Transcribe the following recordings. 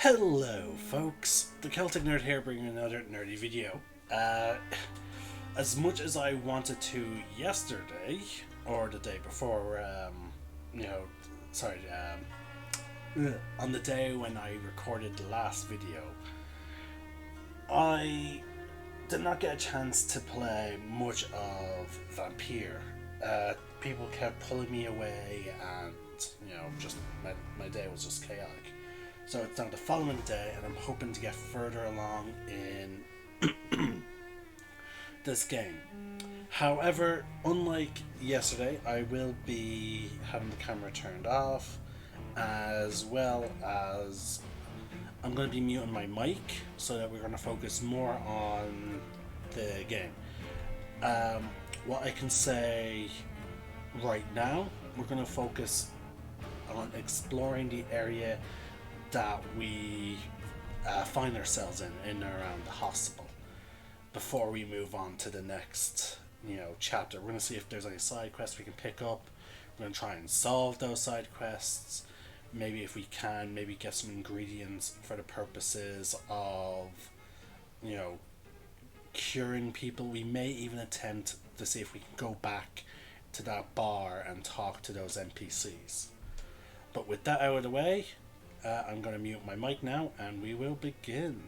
Hello folks, the Celtic Nerd here bringing another nerdy video. As much as I wanted to yesterday, or the day before, on the day when I recorded the last video, I did not get a chance to play much of Vampyr. People kept pulling me away and, just my day was just chaotic. So it's now the following day, and I'm hoping to get further along in this game. However, unlike yesterday, I will be having the camera turned off, as well as I'm going to be muting my mic so that we're going to focus more on the game. What I can say right now, we're going to focus on exploring the area that we find ourselves in and around the hospital before we move on to the next chapter. We're going to see if there's any side quests we can pick up. We're going to try and solve those side quests. Maybe if we can, maybe get some ingredients for the purposes of curing people. We may even attempt to see if we can go back to that bar and talk to those NPCs. But with that out of the way, I'm going to mute my mic now and we will begin.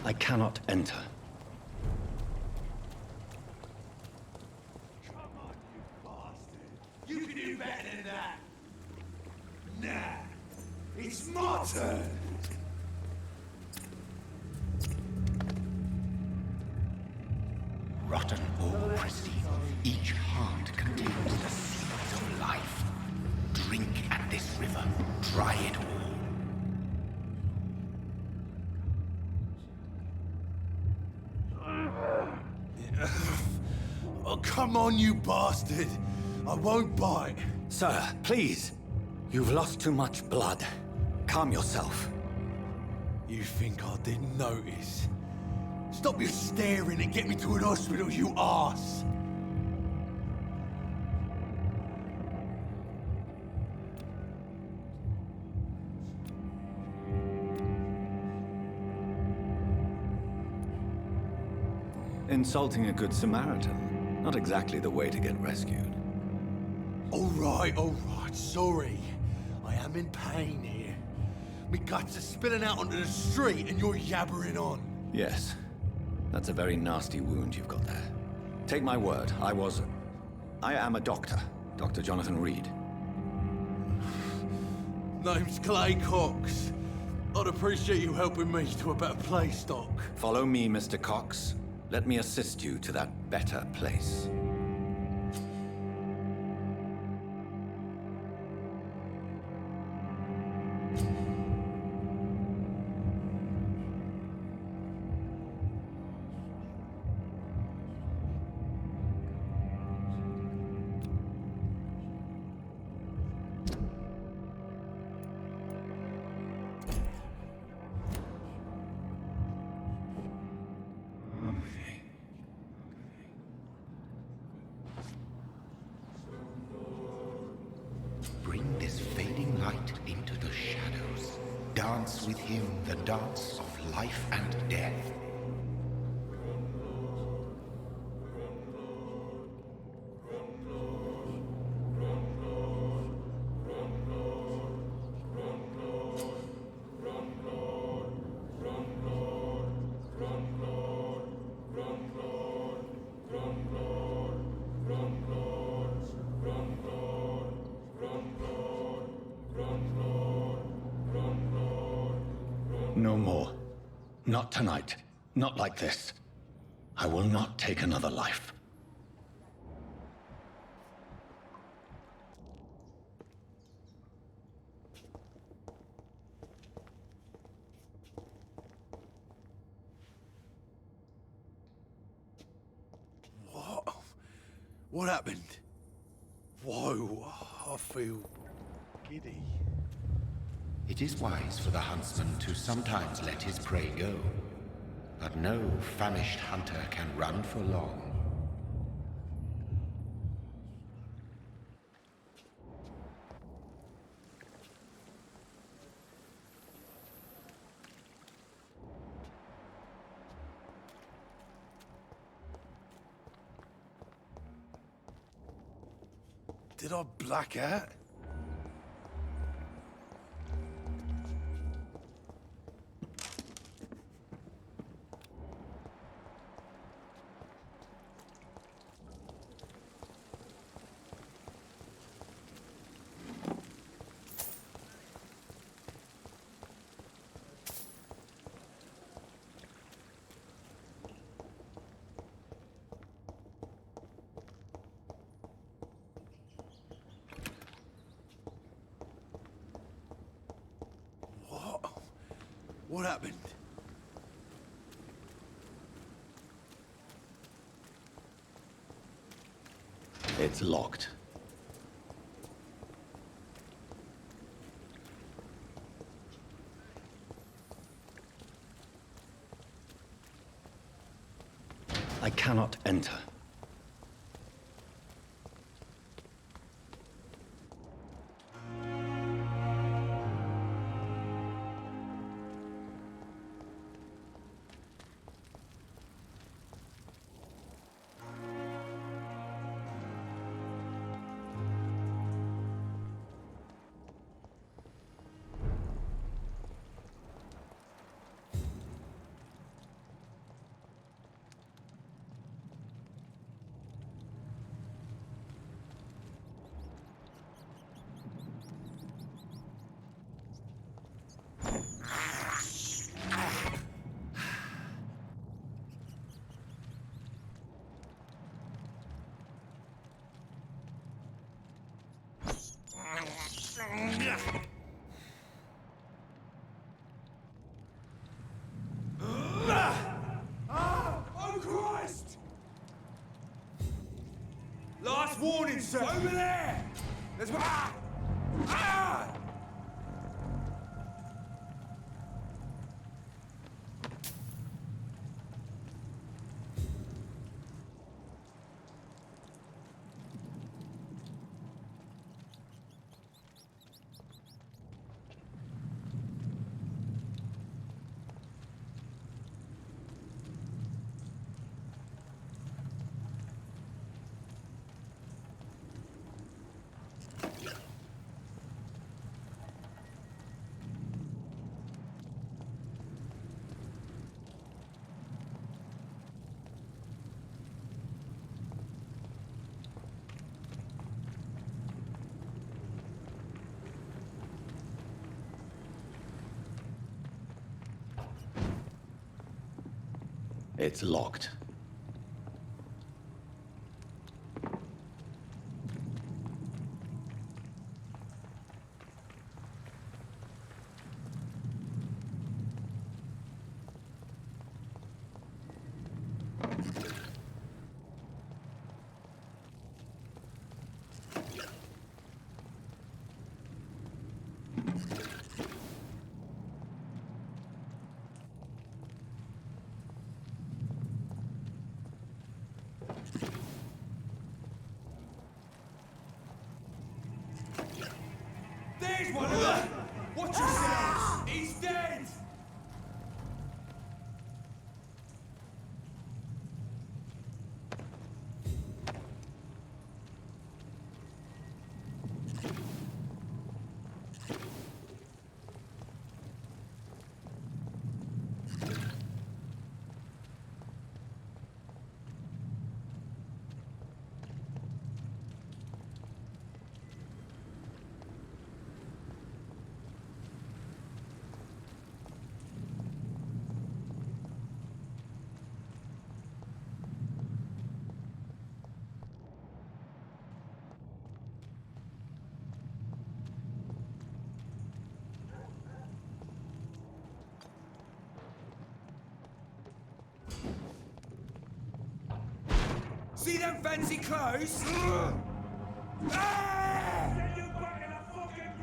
I cannot enter. Come on, you bastard! You can do better than that! Nah! It's my turn! Rotten or pristine, each heart contains the seeds of life. Drink at this river, try it all. Oh, come on, you bastard! I won't bite! Sir, please. You've lost too much blood. Calm yourself. You think I didn't notice? Stop your staring and get me to an hospital, you arse! Insulting a good Samaritan. Not exactly the way to get rescued. Alright, sorry. I am in pain here. Me guts are spilling out onto the street and you're yabbering on. Yes. That's a very nasty wound you've got there. Take my word, I am a doctor. Dr. Jonathan Reed. Name's Clay Cox. I'd appreciate you helping me to a better place, Doc. Follow me, Mr. Cox. Let me assist you to that better place. Bring this fading light into the shadows. Dance with him the dance of life and death. No more. Not tonight. Not like this. I will not take another life. What? What happened? Whoa, I feel giddy. It is wise for the huntsman to sometimes let his prey go. But no famished hunter can run for long. Did I black out? What happened? It's locked. I cannot enter. Oh, Christ! Last warning, sir! Over there! There's... Ah! Ah! It's locked. There's one of them! Watch yourselves! He's dead! See them fancy clothes? Ah! Get you back in the fucking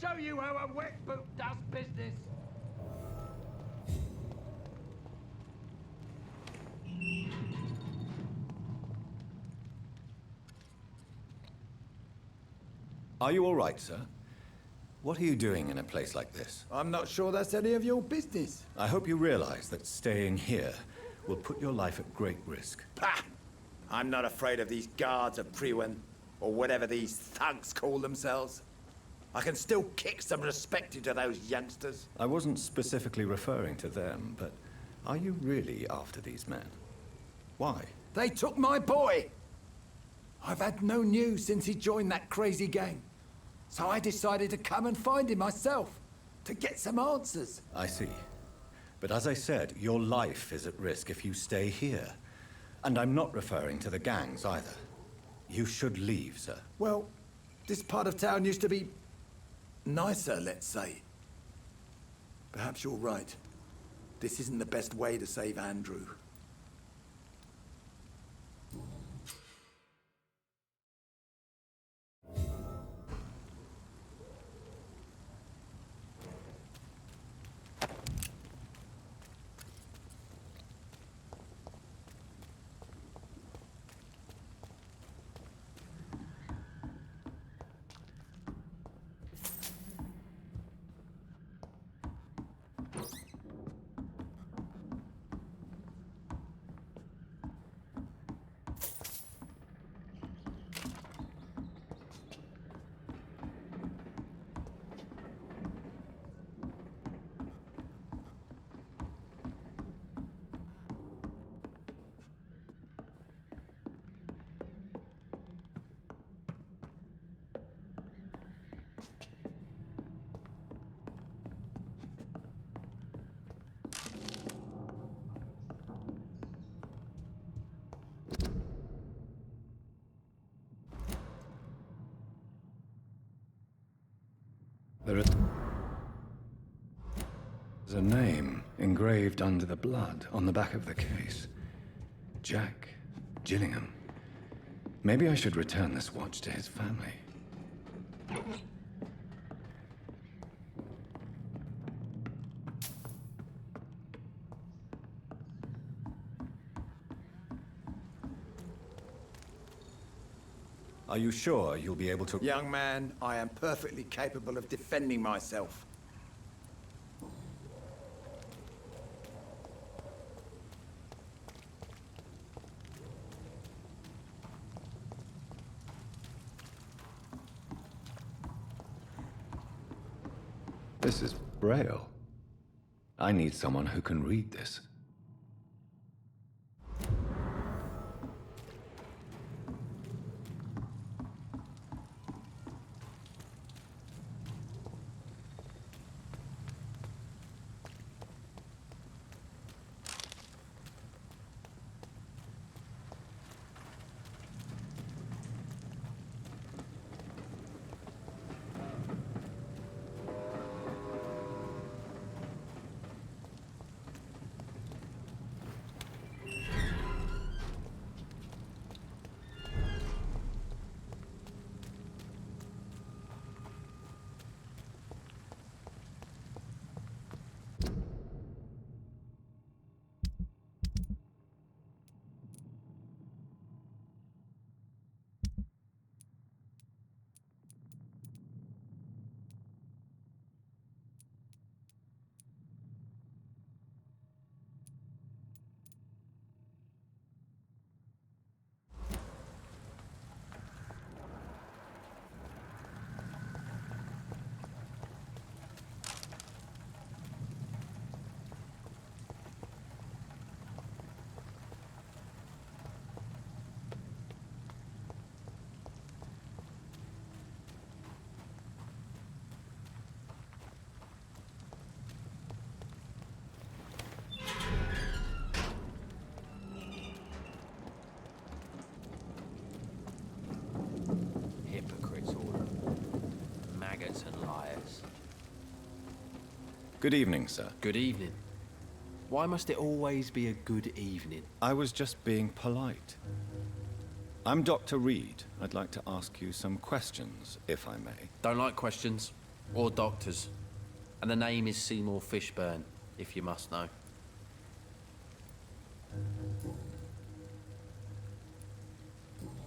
Show you how a wet boot does business. Are you all right, sir? What are you doing in a place like this? I'm not sure that's any of your business. I hope you realize that staying here will put your life at great risk. Pah! I'm not afraid of these guards of Priwen, or whatever these thugs call themselves. I can still kick some respect into those youngsters. I wasn't specifically referring to them, but are you really after these men? Why? They took my boy! I've had no news since he joined that crazy gang. So I decided to come and find him myself, to get some answers. I see. But as I said, your life is at risk if you stay here. And I'm not referring to the gangs either. You should leave, sir. Well, this part of town used to be nicer, let's say. Perhaps you're right. This isn't the best way to save Andrew. There is a name engraved under the blood on the back of the case. Jack Gillingham. Maybe I should return this watch to his family. Are you sure you'll be able to... Young man, I am perfectly capable of defending myself. This is Braille. I need someone who can read this. Good evening, sir. Good evening. Why must it always be a good evening? I was just being polite. I'm Dr. Reed. I'd like to ask you some questions, if I may. Don't like questions. Or doctors. And the name is Seymour Fishburne, if you must know.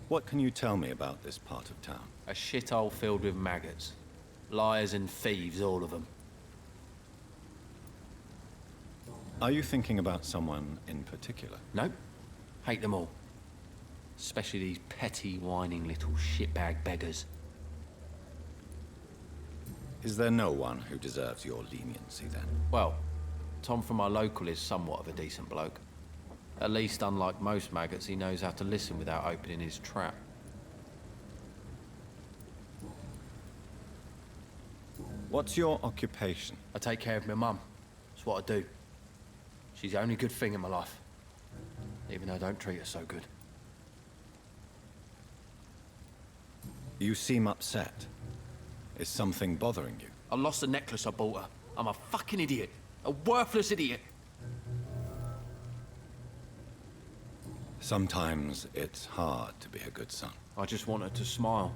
What can you tell me about this part of town? A shithole filled with maggots. Liars and thieves, all of them. Are you thinking about someone in particular? Nope. Hate them all. Especially these petty, whining little shitbag beggars. Is there no one who deserves your leniency, then? Well, Tom from our local is somewhat of a decent bloke. At least, unlike most maggots, he knows how to listen without opening his trap. What's your occupation? I take care of my mum. That's what I do. She's the only good thing in my life. Even though I don't treat her so good. You seem upset. Is something bothering you? I lost the necklace I bought her. I'm a fucking idiot. A worthless idiot. Sometimes it's hard to be a good son. I just want her to smile.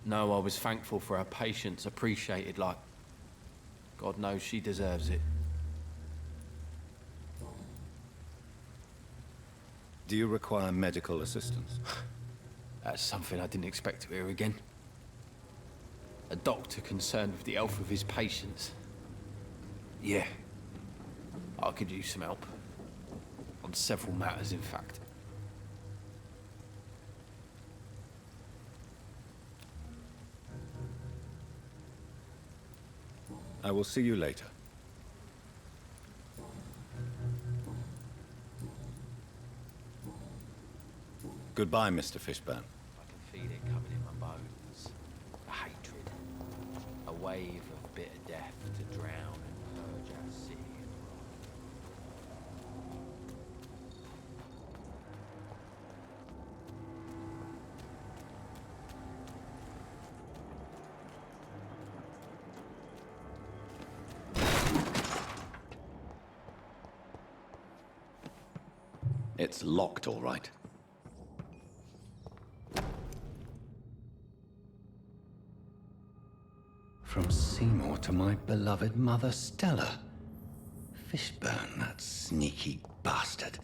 No, I was thankful for her patience, appreciated like... God knows she deserves it. Do you require medical assistance? That's something I didn't expect to hear again. A doctor concerned with the health of his patients. Yeah. I could use some help. On several matters, in fact. I will see you later. Goodbye, Mr. Fishburne. I can feel it coming in my bones. A hatred. A wave of bitter death to drown and purge our city and It's locked, all right. From Seymour to my beloved mother, Stella. Fishburne, that sneaky bastard.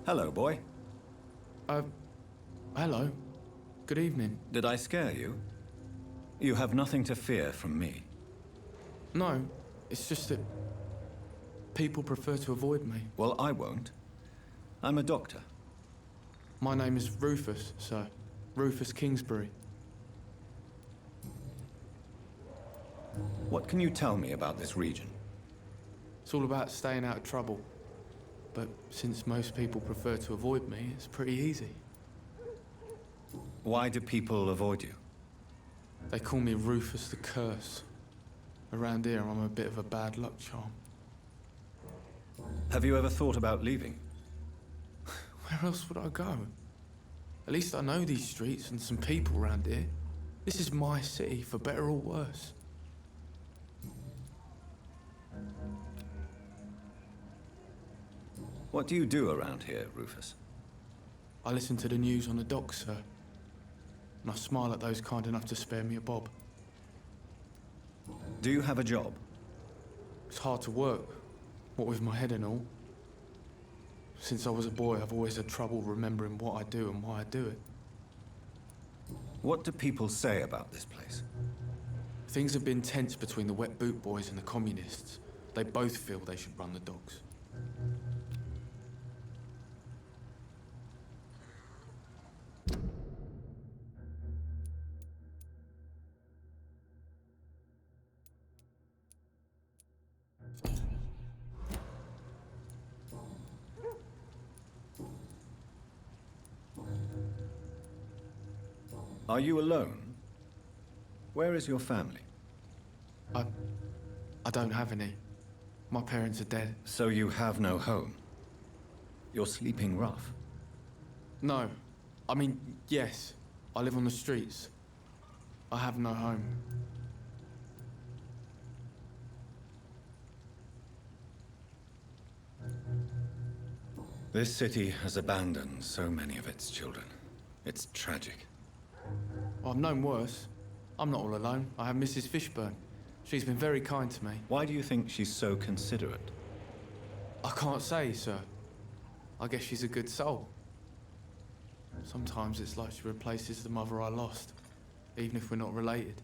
Hello, boy. Hello. Good evening. Did I scare you? You have nothing to fear from me. No, it's just that people prefer to avoid me. Well, I won't. I'm a doctor. My name is Rufus, sir. Rufus Kingsbury. What can you tell me about this region? It's all about staying out of trouble. But since most people prefer to avoid me, it's pretty easy. Why do people avoid you? They call me Rufus the Curse. Around here, I'm a bit of a bad luck charm. Have you ever thought about leaving? Where else would I go? At least I know these streets and some people around here. This is my city, for better or worse. What do you do around here, Rufus? I listen to the news on the docks, sir. And I smile at those kind enough to spare me a bob. Do you have a job? It's hard to work, what with my head and all. Since I was a boy, I've always had trouble remembering what I do and why I do it. What do people say about this place? Things have been tense between the wet boot boys and the communists. They both feel they should run the docks. Are you alone? Where is your family? I don't have any. My parents are dead. So you have no home? You're sleeping rough? No. I mean, yes. I live on the streets. I have no home. This city has abandoned so many of its children. It's tragic. Well, I've known worse. I'm not all alone. I have Mrs. Fishburne. She's been very kind to me. Why do you think she's so considerate? I can't say, sir. I guess she's a good soul. Sometimes it's like she replaces the mother I lost, even if we're not related.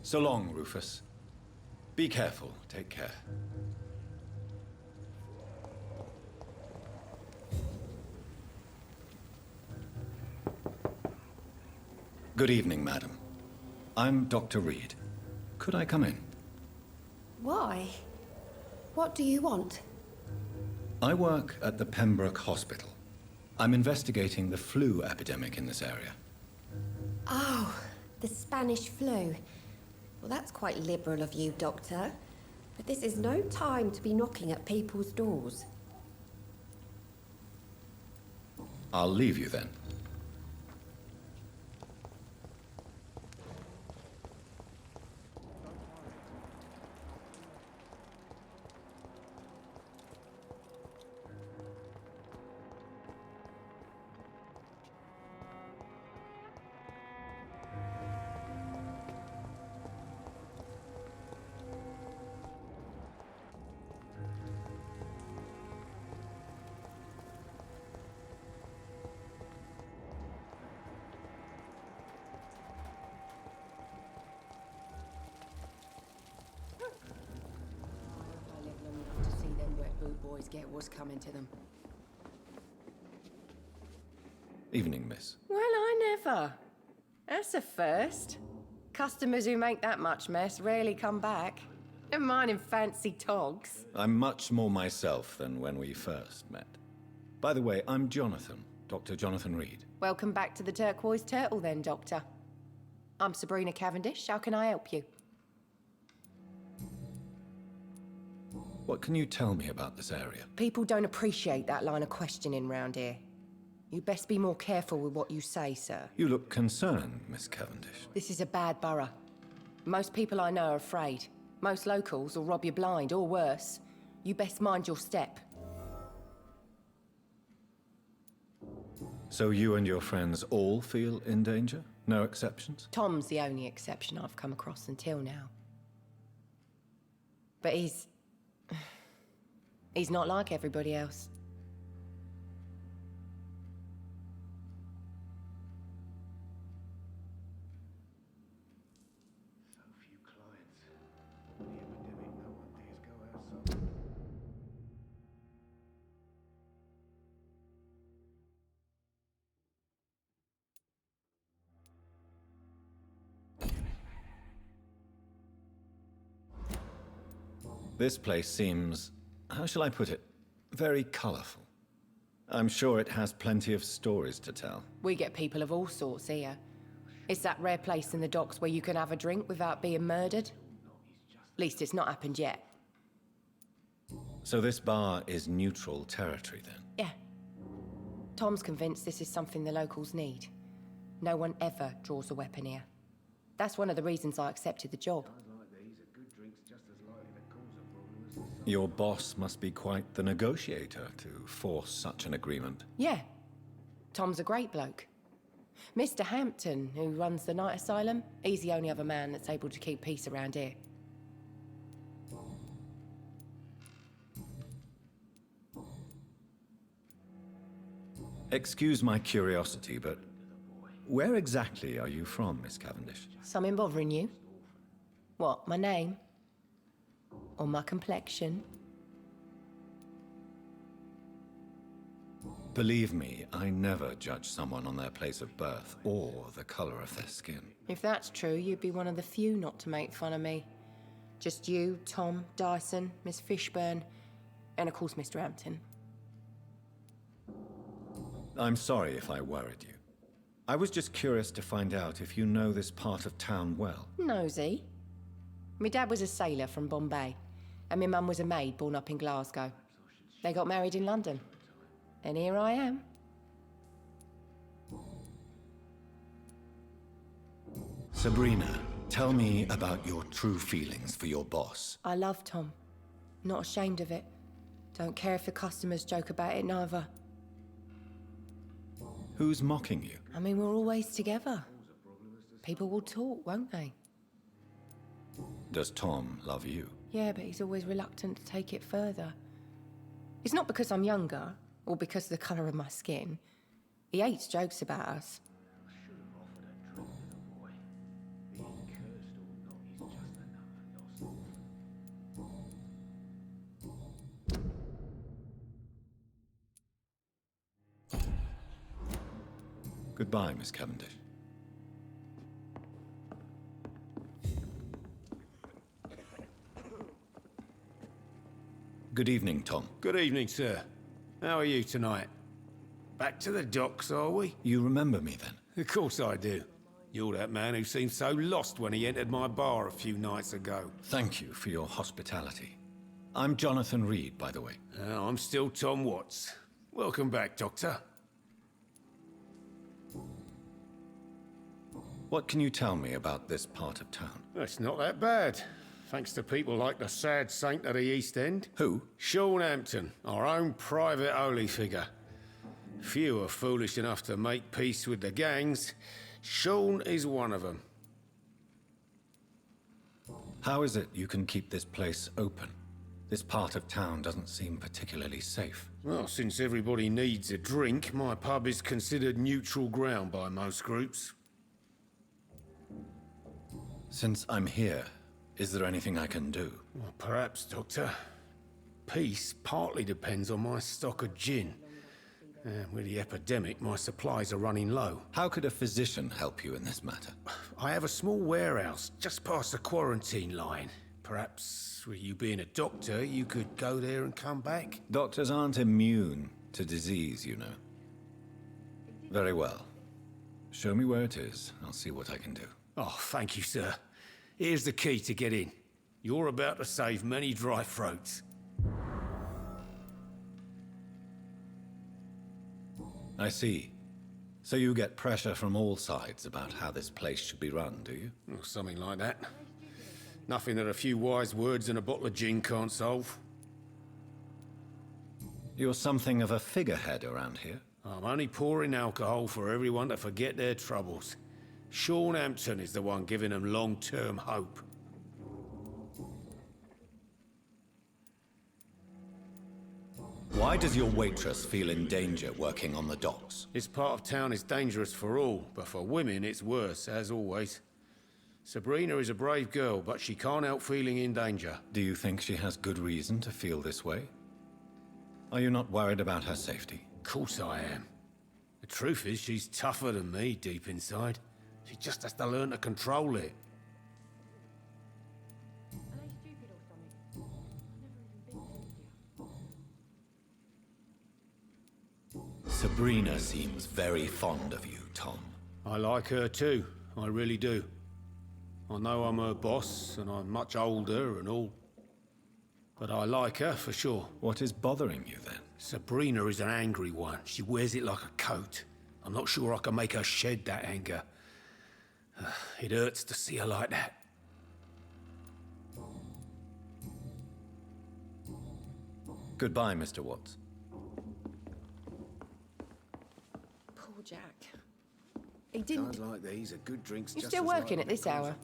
So long, Rufus. Be careful. Take care. Good evening, madam. I'm Dr. Reed. Could I come in? Why? What do you want? I work at the Pembroke Hospital. I'm investigating the flu epidemic in this area. Oh, the Spanish flu. Well, that's quite liberal of you, Doctor. But this is no time to be knocking at people's doors. I'll leave you then. I live long enough to see them wet boot boys get what's coming to them. Evening, miss. Well, I never. That's a first. Customers who make that much mess rarely come back. Never mind in fancy togs. I'm much more myself than when we first met. By the way, I'm Jonathan, Dr. Jonathan Reed. Welcome back to the Turquoise Turtle then, Doctor. I'm Sabrina Cavendish. How can I help you? What can you tell me about this area? People don't appreciate that line of questioning round here. You best be more careful with what you say, sir. You look concerned, Miss Cavendish. This is a bad borough. Most people I know are afraid. Most locals will rob you blind, or worse. You best mind your step. So you and your friends all feel in danger? No exceptions? Tom's the only exception I've come across until now. But he's not like everybody else. This place seems, how shall I put it, very colorful. I'm sure it has plenty of stories to tell. We get people of all sorts here. It's that rare place in the docks where you can have a drink without being murdered. At least it's not happened yet. So this bar is neutral territory then? Yeah. Tom's convinced this is something the locals need. No one ever draws a weapon here. That's one of the reasons I accepted the job. Your boss must be quite the negotiator to force such an agreement. Yeah. Tom's a great bloke. Mr. Hampton, who runs the night asylum, he's the only other man that's able to keep peace around here. Excuse my curiosity, but where exactly are you from, Miss Cavendish? Something bothering you? What, my name? Or my complexion? Believe me, I never judge someone on their place of birth or the color of their skin. If that's true, you'd be one of the few not to make fun of me. Just you, Tom, Dyson, Miss Fishburne, and of course Mr. Hampton. I'm sorry if I worried you. I was just curious to find out if you know this part of town well. Nosy. My dad was a sailor from Bombay, and my mum was a maid born up in Glasgow. They got married in London. And here I am. Sabrina, Tell me about your true feelings for your boss. I love Tom. Not ashamed of it. Don't care if the customers joke about it, neither. Who's mocking you? I mean, we're always together. People will talk, won't they? Does Tom love you? Yeah, but he's always reluctant to take it further. It's not because I'm younger, or because of the colour of my skin. He hates jokes about us. Goodbye, Miss Cavendish. Good evening, Tom. Good evening, sir. How are you tonight? Back to the docks, are we? You remember me then? Of course I do. You're that man who seemed so lost when he entered my bar a few nights ago. Thank you for your hospitality. I'm Jonathan Reed, by the way. I'm still Tom Watts. Welcome back, Doctor. What can you tell me about this part of town? It's not that bad. Thanks to people like the sad saint of the East End. Who? Sean Hampton, our own private holy figure. Few are foolish enough to make peace with the gangs. Sean is one of them. How is it you can keep this place open? This part of town doesn't seem particularly safe. Well, since everybody needs a drink, my pub is considered neutral ground by most groups. Since I'm here, is there anything I can do? Well, perhaps, Doctor. Peace partly depends on my stock of gin. With the epidemic, my supplies are running low. How could a physician help you in this matter? I have a small warehouse just past the quarantine line. Perhaps, with you being a doctor, you could go there and come back? Doctors aren't immune to disease, you know. Very well. Show me where it is. I'll see what I can do. Oh, thank you, sir. Here's the key to get in. You're about to save many dry throats. I see. So you get pressure from all sides about how this place should be run, do you? Or something like that. Nothing that a few wise words and a bottle of gin can't solve. You're something of a figurehead around here. I'm only pouring alcohol for everyone to forget their troubles. Sean Hampton is the one giving them long-term hope. Why does your waitress feel in danger working on the docks? This part of town is dangerous for all, but for women it's worse, as always. Sabrina is a brave girl, but she can't help feeling in danger. Do you think she has good reason to feel this way? Are you not worried about her safety? Of course I am. The truth is, she's tougher than me deep inside. She just has to learn to control it. Sabrina seems very fond of you, Tom. I like her too, I really do. I know I'm her boss, and I'm much older and all. But I like her, for sure. What is bothering you, then? Sabrina is an angry one. She wears it like a coat. I'm not sure I can make her shed that anger. It hurts to see her like that. Goodbye, Mr. Watts. Poor Jack. He didn't... Times like these are good drinks. You're still working at this hour?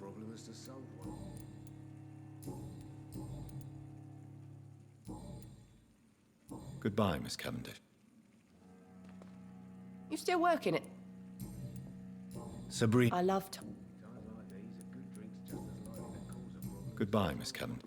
Goodbye, Miss Cavendish. You still working at... Sabrina. I love Tom. Goodbye, Miss Cavendish.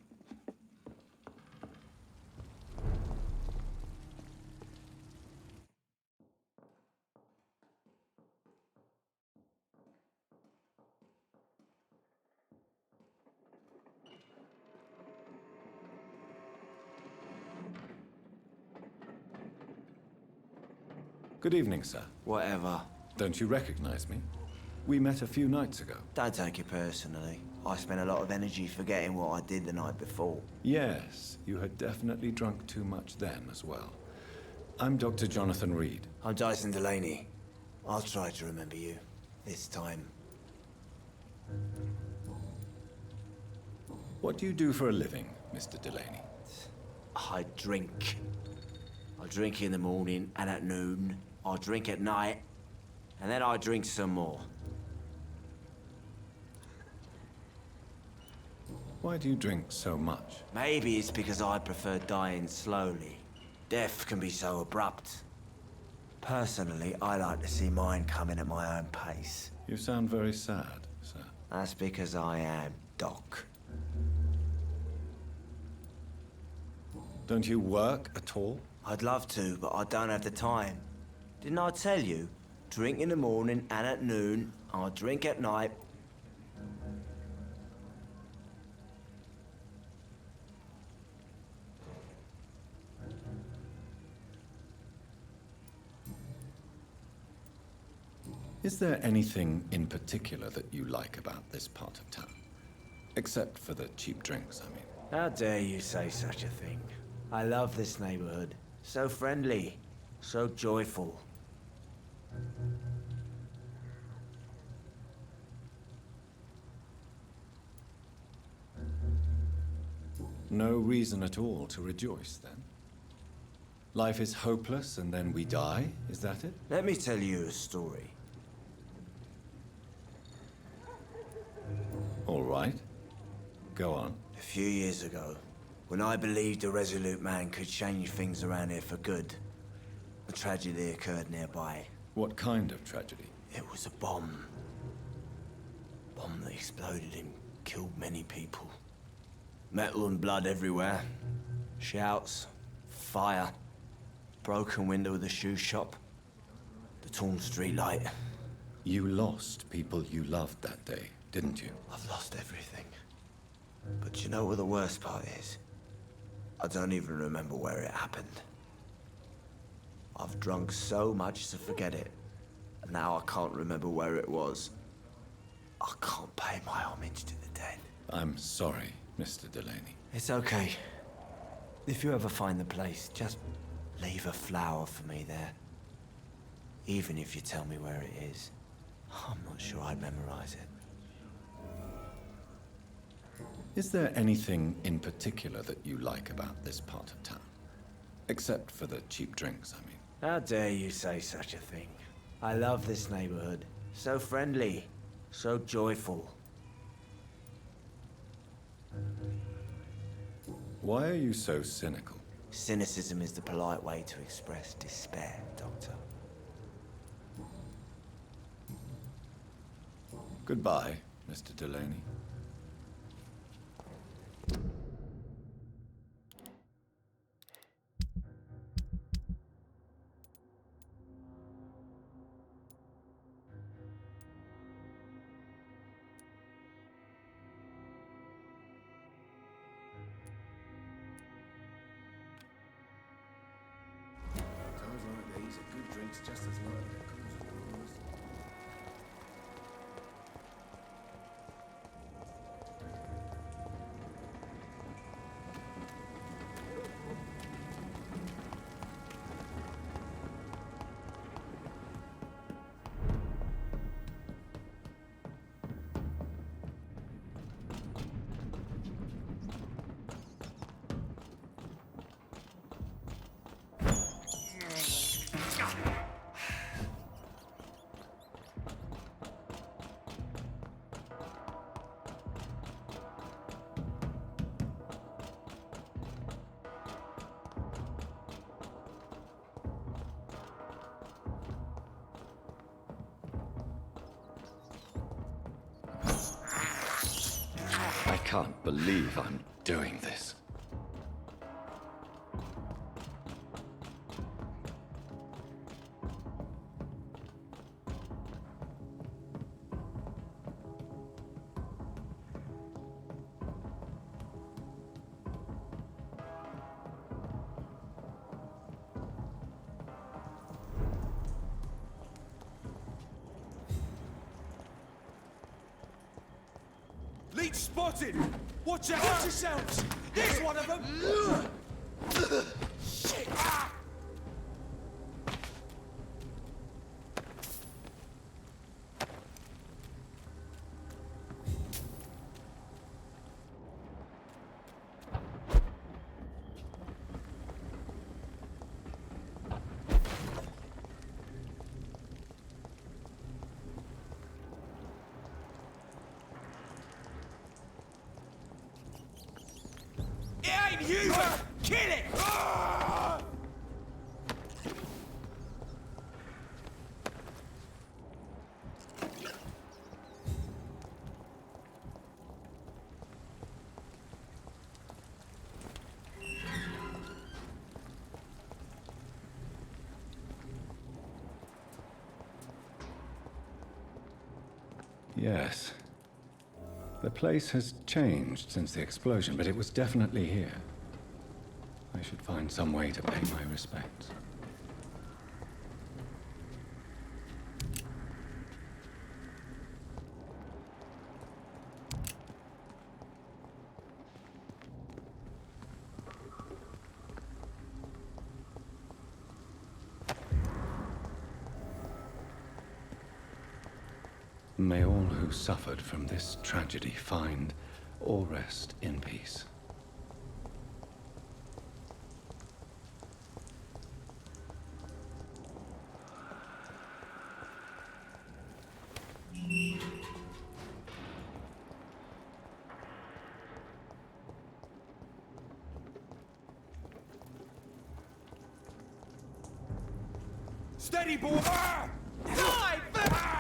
Good evening, sir. Whatever. Don't you recognize me? We met a few nights ago. Don't take it personally. I spent a lot of energy forgetting what I did the night before. Yes, you had definitely drunk too much then as well. I'm Dr. Jonathan Reed. I'm Dyson Delaney. I'll try to remember you. This time. What do you do for a living, Mr. Delaney? I drink. I drink in the morning and at noon. I drink at night. And then I drink some more. Why do you drink so much? Maybe it's because I prefer dying slowly. Death can be so abrupt. Personally, I like to see mine coming at my own pace. You sound very sad, sir. That's because I am, Doc. Don't you work at all? I'd love to, but I don't have the time. Didn't I tell you? Drink in the morning and at noon. I drink at night. Is there anything in particular that you like about this part of town? Except for the cheap drinks, I mean. How dare you say such a thing? I love this neighborhood. So friendly, so joyful. No reason at all to rejoice, then? Life is hopeless and then we die, is that it? Let me tell you a story. All right. Go on. A few years ago, when I believed a resolute man could change things around here for good, a tragedy occurred nearby. What kind of tragedy? It was a bomb. Bomb that exploded and killed many people. Metal and blood everywhere. Shouts, fire, broken window of the shoe shop, the torn street light. You lost people you loved that day, didn't you? I've lost everything. But you know what the worst part is? I don't even remember where it happened. I've drunk so much to forget it. And now I can't remember where it was. I can't pay my homage to the dead. I'm sorry, Mr. Delaney. It's okay. If you ever find the place, just leave a flower for me there. Even if you tell me where it is. I'm not sure I'd memorize it. Is there anything in particular that you like about this part of town? Except for the cheap drinks, I mean. How dare you say such a thing? I love this neighborhood. So friendly, so joyful. Why are you so cynical? Cynicism is the polite way to express despair, Doctor. Goodbye, Mr. Delaney. Times like these, a good drink's just as likely to cause wars. I can't believe I'm doing this. Leech spotted! Watch out! Watch yourselves! There's one of them! Shit! Ah! Yes. The place has changed since the explosion, but it was definitely here. I should find some way to pay my respects. May all who suffered from this tragedy find or rest in peace. Steady, boy! Ah! Dive! Ah!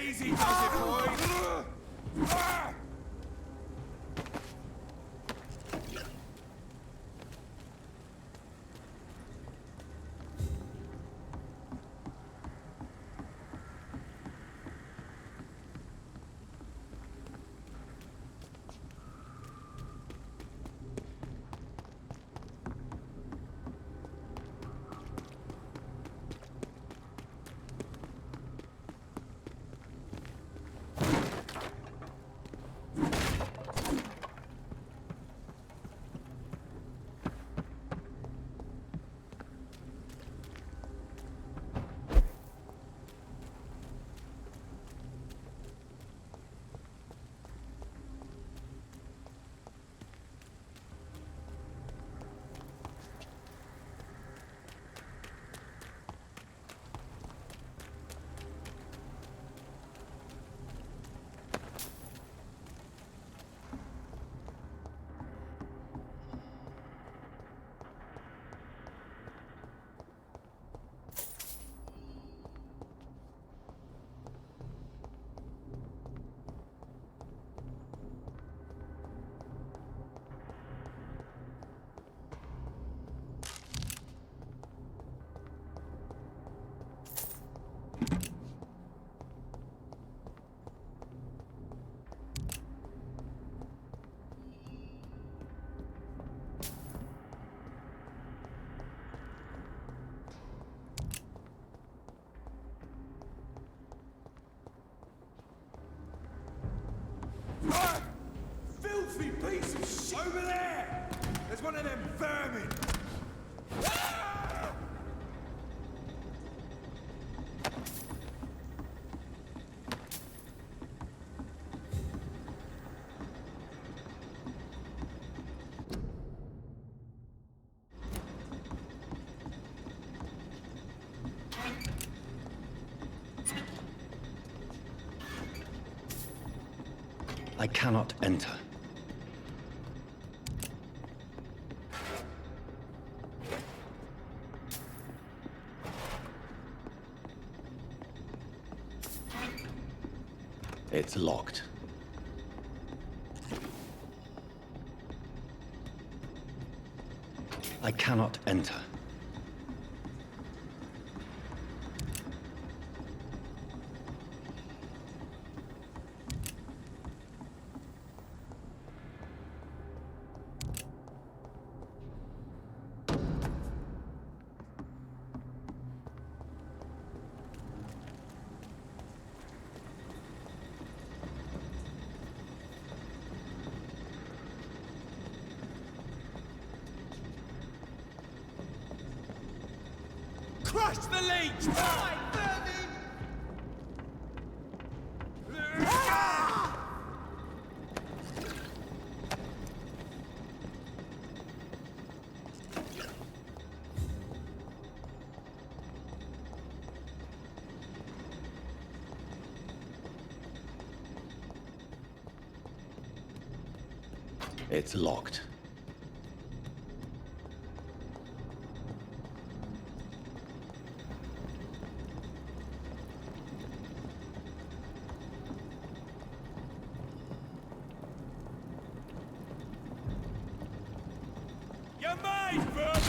Easy does it, boys! Filthy piece of shit! Over there! There's one of them vermin! I cannot enter. It's locked. I cannot enter. Crush the leech! It's locked. You're mine, vermin!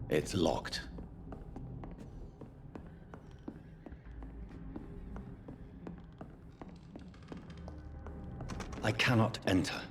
It's locked. I cannot enter.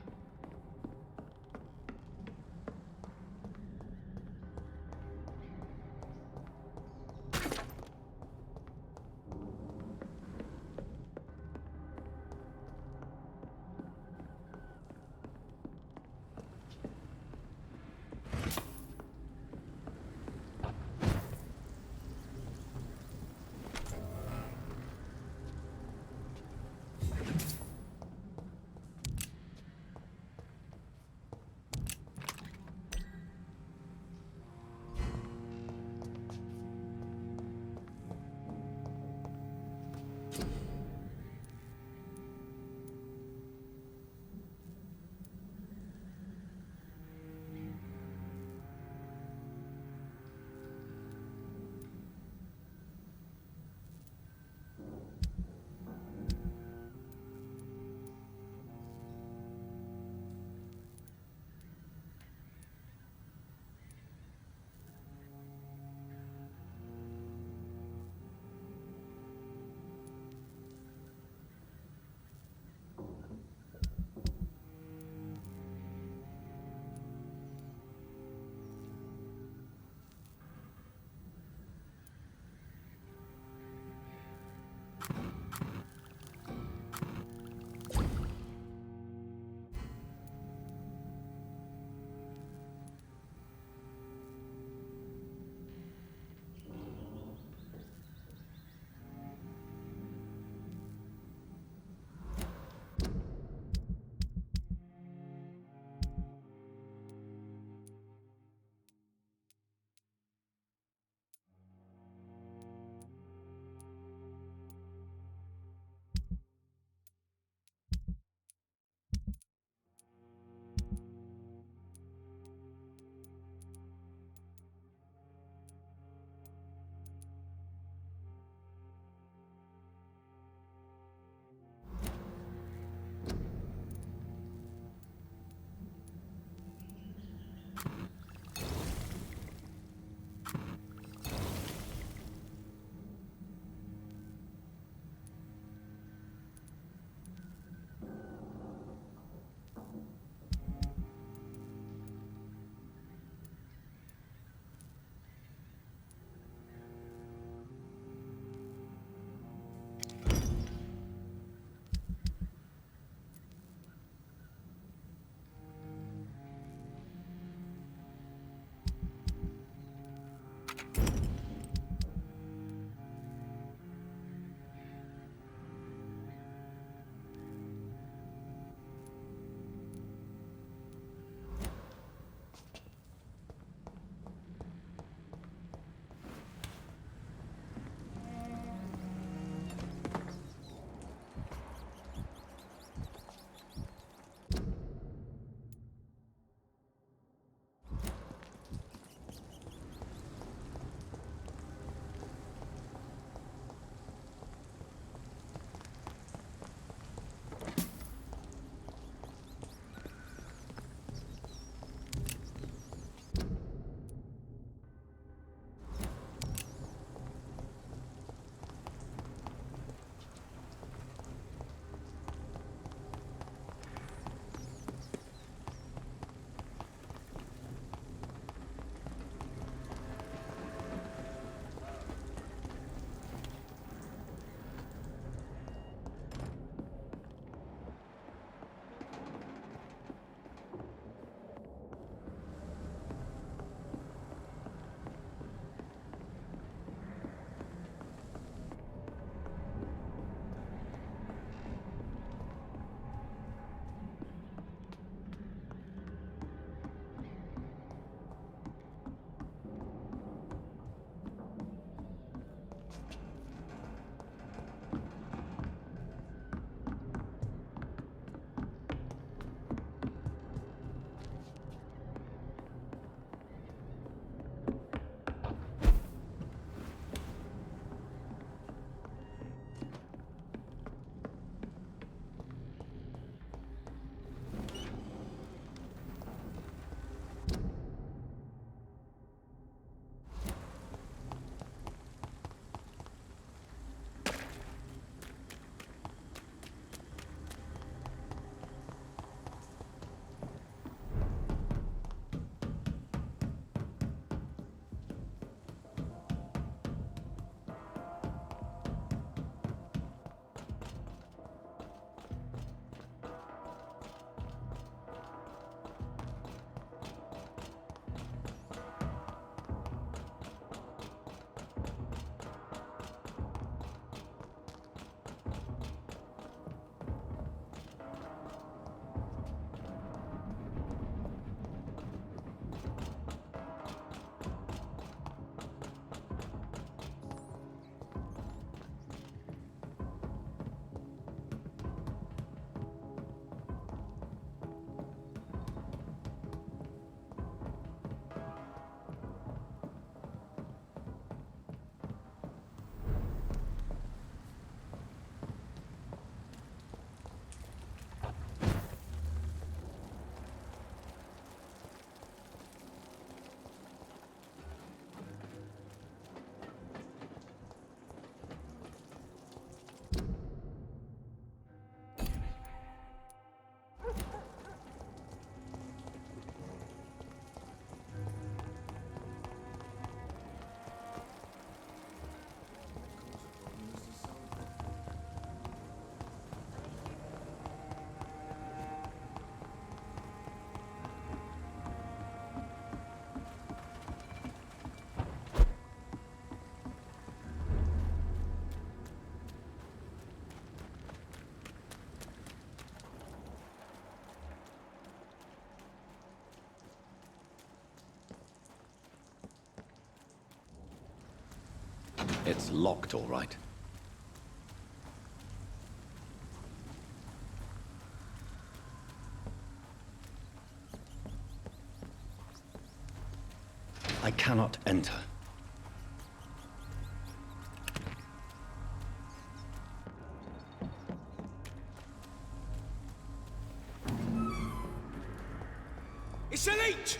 It's locked, all right. I cannot enter. It's a leech!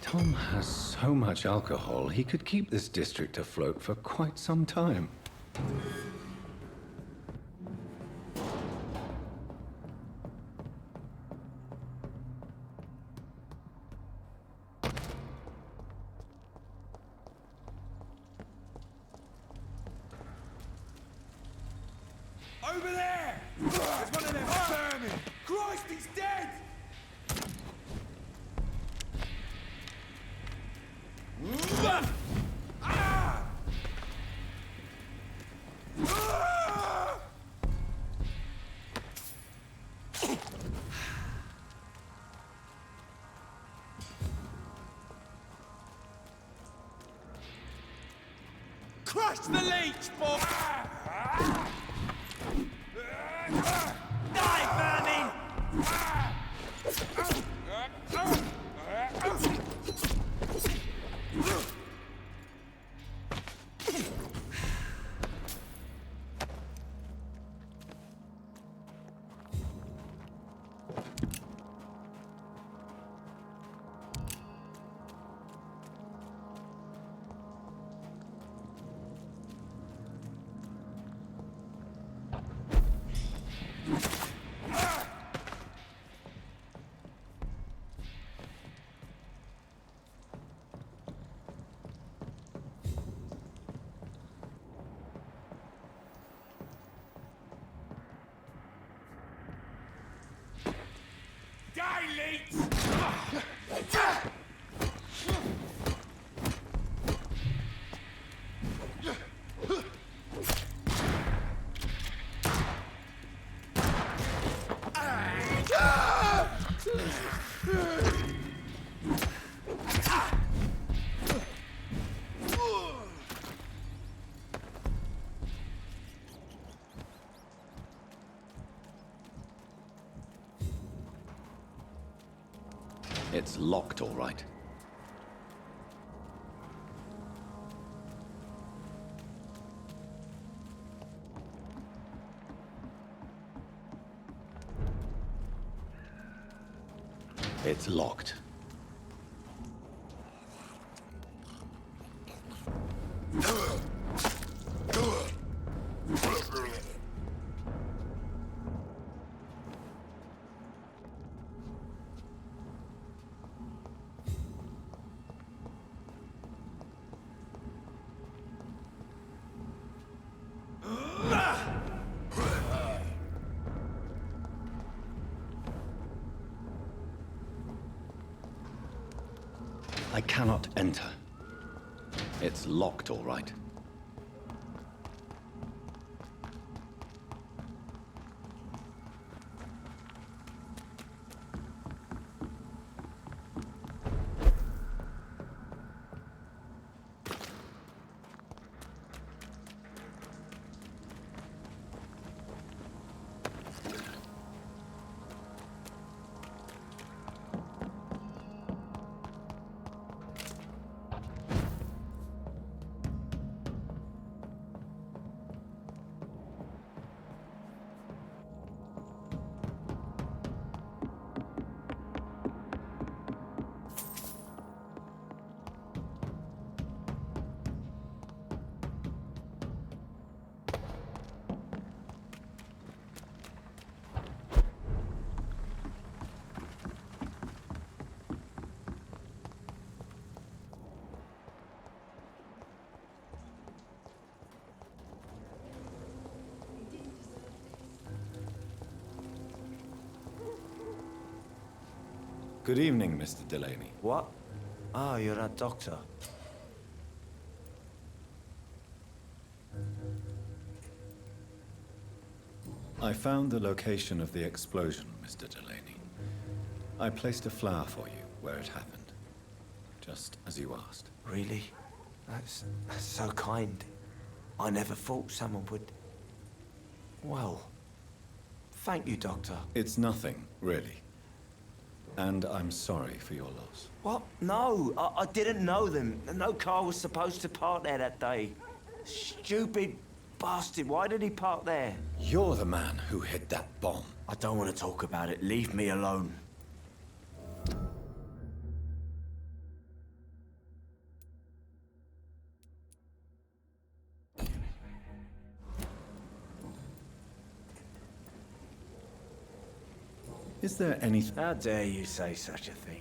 Tom has so much alcohol, he could keep this district afloat for quite some time. Over there! There's one of them vermin! Christ, he's dead! Crush the leech, boy! Die, vermin! Die, leech! It's locked, all right. It's locked. I cannot enter. It's locked, all right. Good evening, Mr. Delaney. What? Oh, you're that doctor. I found the location of the explosion, Mr. Delaney. I placed a flower for you where it happened, just as you asked. Really? That's so kind. I never thought someone would... Well, thank you, Doctor. It's nothing, really. And I'm sorry for your loss. What? No, I didn't know them. No car was supposed to park there that day. Stupid bastard, why did he park there? You're the man who hid that bomb. I don't want to talk about it. Leave me alone. Is there anything... How dare you say such a thing?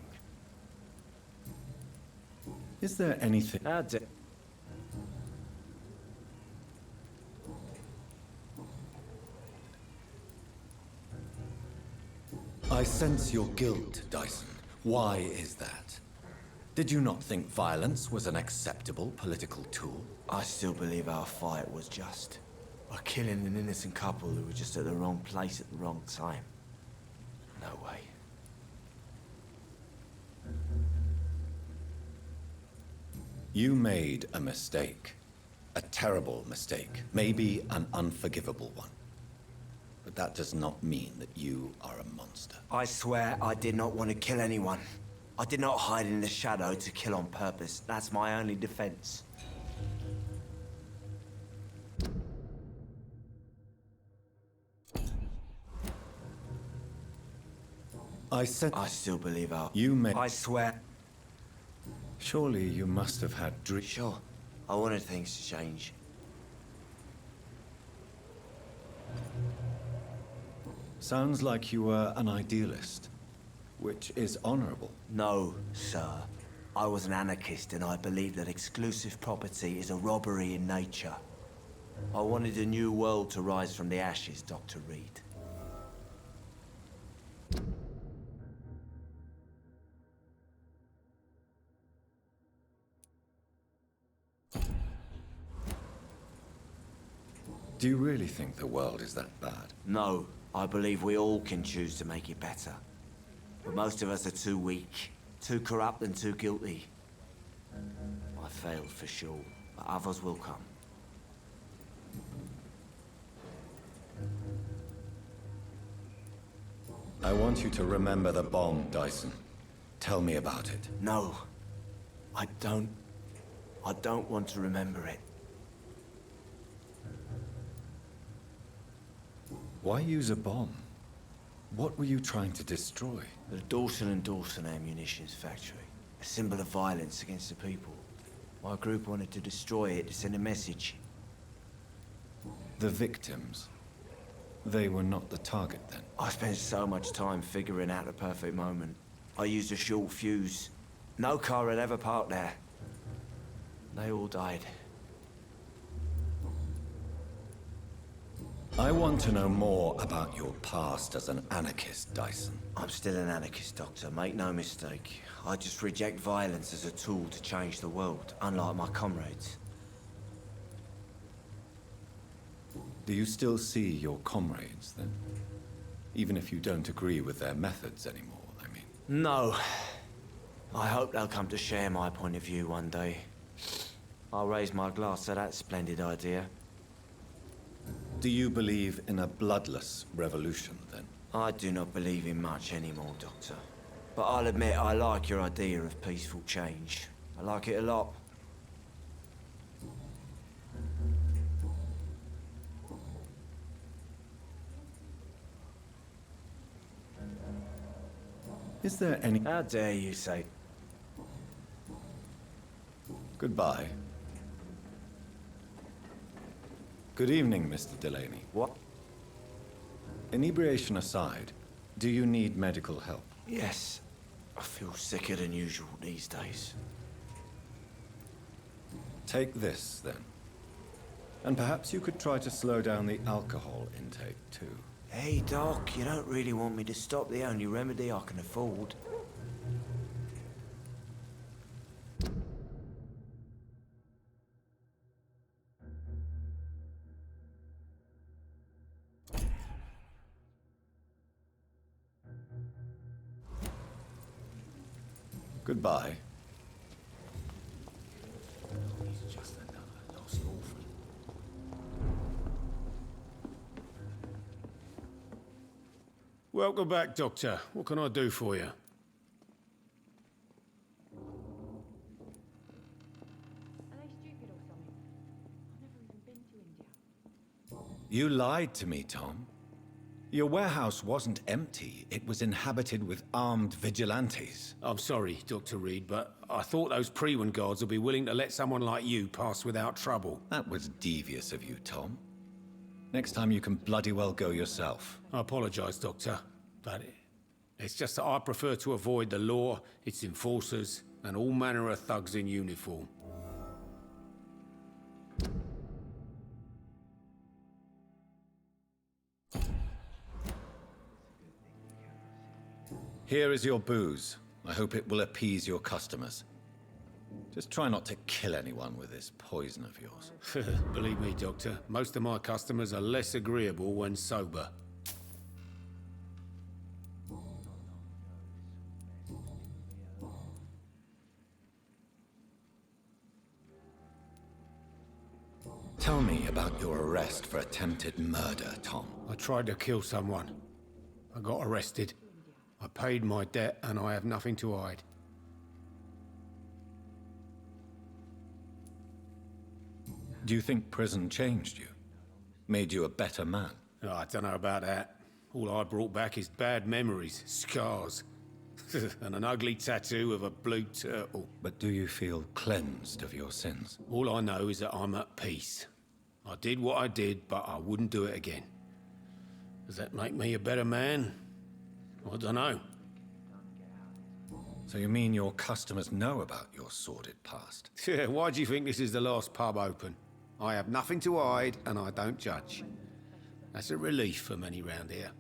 Is there anything... How dare... I sense your guilt, Dyson. Why is that? Did you not think violence was an acceptable political tool? I still believe our fight was just. By killing an innocent couple who were just at the wrong place at the wrong time. No way. You made a mistake. A terrible mistake. Maybe an unforgivable one. But that does not mean that you are a monster. I swear I did not want to kill anyone. I did not hide in the shadow to kill on purpose. That's my only defense. I still believe our... You may... I swear... Surely you must have had dreams. Sure. I wanted things to change. Sounds like you were an idealist, which is honorable. No, sir. I was an anarchist and I believed that exclusive property is a robbery in nature. I wanted a new world to rise from the ashes, Dr. Reed. Do you really think the world is that bad? No, I believe we all can choose to make it better. But most of us are too weak, too corrupt and too guilty. I failed for sure, but others will come. I want you to remember the bomb, Dyson. Tell me about it. No, I don't want to remember it. Why use a bomb? What were you trying to destroy? The Dawson & Dawson ammunitions factory. A symbol of violence against the people. My group wanted to destroy it to send a message. The victims. They were not the target then. I spent so much time figuring out the perfect moment. I used a short fuse. No car had ever parked there. They all died. I want to know more about your past as an anarchist, Dyson. I'm still an anarchist, Doctor. Make no mistake. I just reject violence as a tool to change the world, unlike my comrades. Do you still see your comrades, then? Even if you don't agree with their methods anymore, I mean. No. I hope they'll come to share my point of view one day. I'll raise my glass to that splendid idea. Do you believe in a bloodless revolution, then? I do not believe in much anymore, Doctor. But I'll admit I like your idea of peaceful change. I like it a lot. Is there any... How dare you say... Goodbye. Good evening, Mr. Delaney. What? Inebriation aside, do you need medical help? Yes. I feel sicker than usual these days. Take this, then. And perhaps you could try to slow down the alcohol intake, too. Hey, Doc, you don't really want me to stop the only remedy I can afford. Goodbye. He's just another lost orphan. Welcome back, Doctor. What can I do for you? You lied to me, Tom. Your warehouse wasn't empty. It was inhabited with armed vigilantes. I'm sorry, Dr. Reed, but I thought those Prewen guards would be willing to let someone like you pass without trouble. That was devious of you, Tom. Next time you can bloody well go yourself. I apologize, Doctor, but it's just that I prefer to avoid the law, its enforcers, and all manner of thugs in uniform. Here is your booze. I hope it will appease your customers. Just try not to kill anyone with this poison of yours. Believe me, Doctor, most of my customers are less agreeable when sober. Tell me about your arrest for attempted murder, Tom. I tried to kill someone. I got arrested. I paid my debt and I have nothing to hide. Do you think prison changed you? Made you a better man? Oh, I don't know about that. All I brought back is bad memories, scars, and an ugly tattoo of a blue turtle. But do you feel cleansed of your sins? All I know is that I'm at peace. I did what I did, but I wouldn't do it again. Does that make me a better man? I don't know. So you mean your customers know about your sordid past? Yeah, why do you think this is the last pub open? I have nothing to hide, and I don't judge. That's a relief for many round here.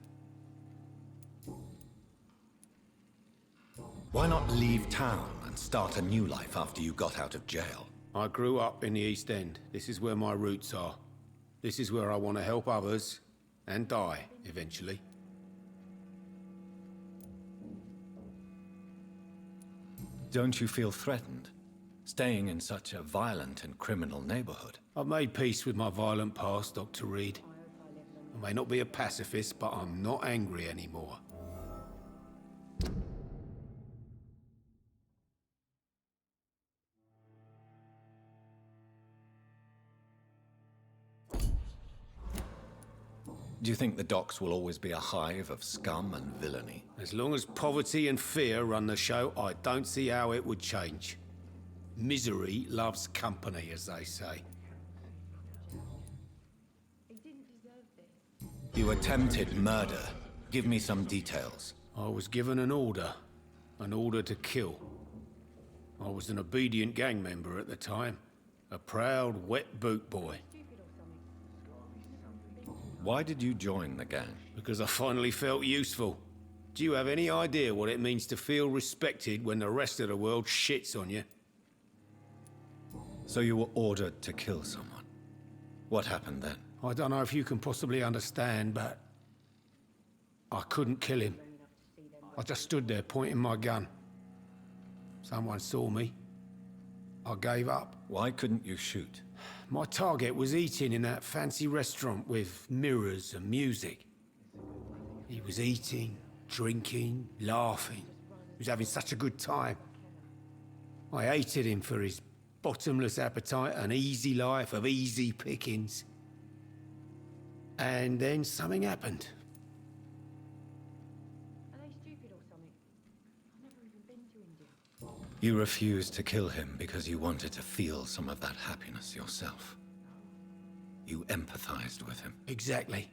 Why not leave town and start a new life after you got out of jail? I grew up in the East End. This is where my roots are. This is where I want to help others, and die, eventually. Don't you feel threatened, staying in such a violent and criminal neighborhood? I've made peace with my violent past, Dr. Reed. I may not be a pacifist, but I'm not angry anymore. Do you think the docks will always be a hive of scum and villainy? As long as poverty and fear run the show, I don't see how it would change. Misery loves company, as they say. You attempted murder. Give me some details. I was given an order to kill. I was an obedient gang member at the time, a proud wet boot boy. Why did you join the gang? Because I finally felt useful. Do you have any idea what it means to feel respected when the rest of the world shits on you? So you were ordered to kill someone. What happened then? I don't know if you can possibly understand, but I couldn't kill him. I just stood there pointing my gun. Someone saw me. I gave up. Why couldn't you shoot? My target was eating in that fancy restaurant with mirrors and music. He was eating, drinking, laughing. He was having such a good time. I hated him for his bottomless appetite and easy life of easy pickings. And then something happened. Are they stupid or something? I've never even been to India. You refused to kill him because you wanted to feel some of that happiness yourself. You empathized with him. Exactly.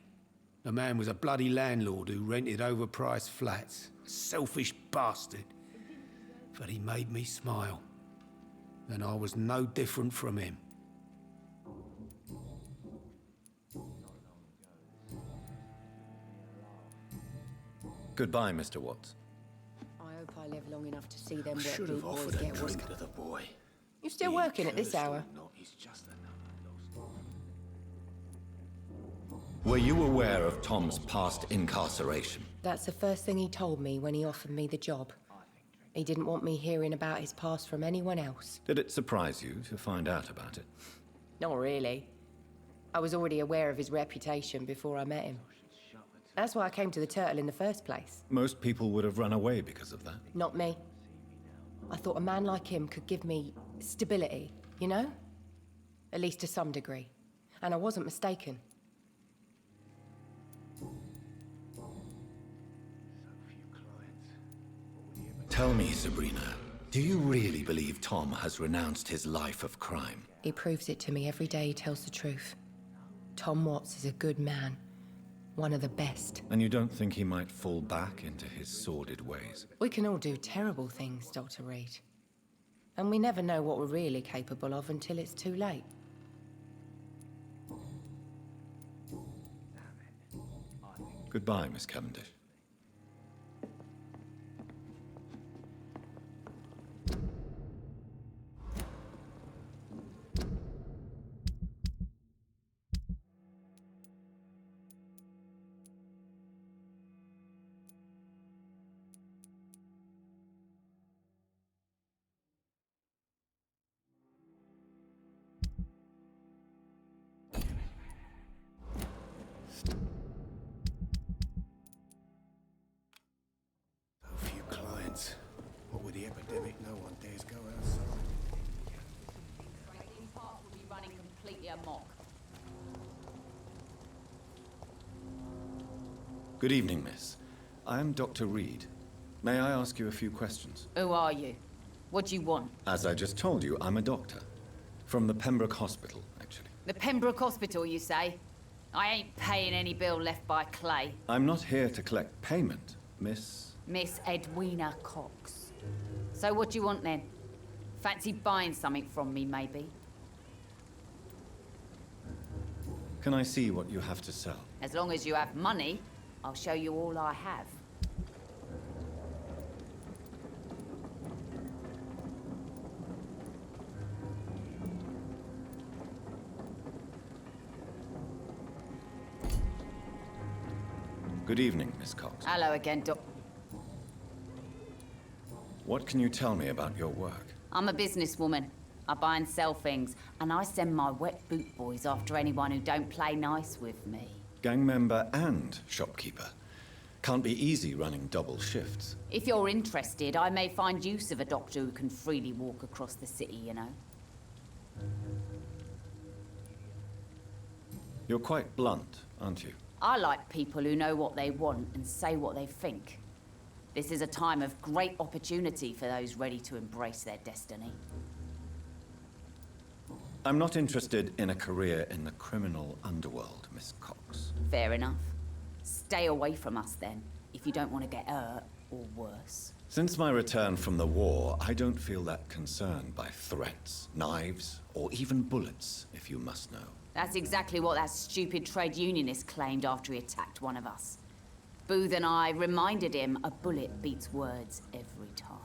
The man was a bloody landlord who rented overpriced flats. A selfish bastard. But he made me smile. And I was no different from him. Goodbye, Mr. Watts. I hope I live long enough to see them wet Should boot have boys offered a get what's drink to the boy. You still working at this hour? Were you aware of Tom's past incarceration? That's the first thing he told me when he offered me the job. He didn't want me hearing about his past from anyone else. Did it surprise you to find out about it? Not really. I was already aware of his reputation before I met him. That's why I came to the Turtle in the first place. Most people would have run away because of that. Not me. I thought a man like him could give me stability, you know? At least to some degree. And I wasn't mistaken. Tell me, Sabrina, do you really believe Tom has renounced his life of crime? He proves it to me every day he tells the truth. Tom Watts is a good man. One of the best. And you don't think he might fall back into his sordid ways? We can all do terrible things, Dr. Reed. And we never know what we're really capable of until it's too late. Goodbye, Miss Cavendish. What with the epidemic, no one dares go outside. Trading parts will be running completely amok. Good evening, miss. I am Dr. Reed. May I ask you a few questions? Who are you? What do you want? As I just told you, I'm a doctor. From the Pembroke Hospital, actually. The Pembroke Hospital, you say? I ain't paying any bill left by Clay. I'm not here to collect payment, Miss... Miss Edwina Cox. So what do you want then? Fancy buying something from me, maybe? Can I see what you have to sell? As long as you have money, I'll show you all I have. Good evening, Miss Cox. Hello again, Doc. What can you tell me about your work? I'm a businesswoman. I buy and sell things, and I send my wet boot boys after anyone who don't play nice with me. Gang member and shopkeeper. Can't be easy running double shifts. If you're interested, I may find use of a doctor who can freely walk across the city, you know. You're quite blunt, aren't you? I like people who know what they want and say what they think. This is a time of great opportunity for those ready to embrace their destiny. I'm not interested in a career in the criminal underworld, Miss Cox. Fair enough. Stay away from us then, if you don't want to get hurt or worse. Since my return from the war, I don't feel that concerned by threats, knives, or even bullets, if you must know. That's exactly what that stupid trade unionist claimed after he attacked one of us. Booth and I reminded him a bullet beats words every time.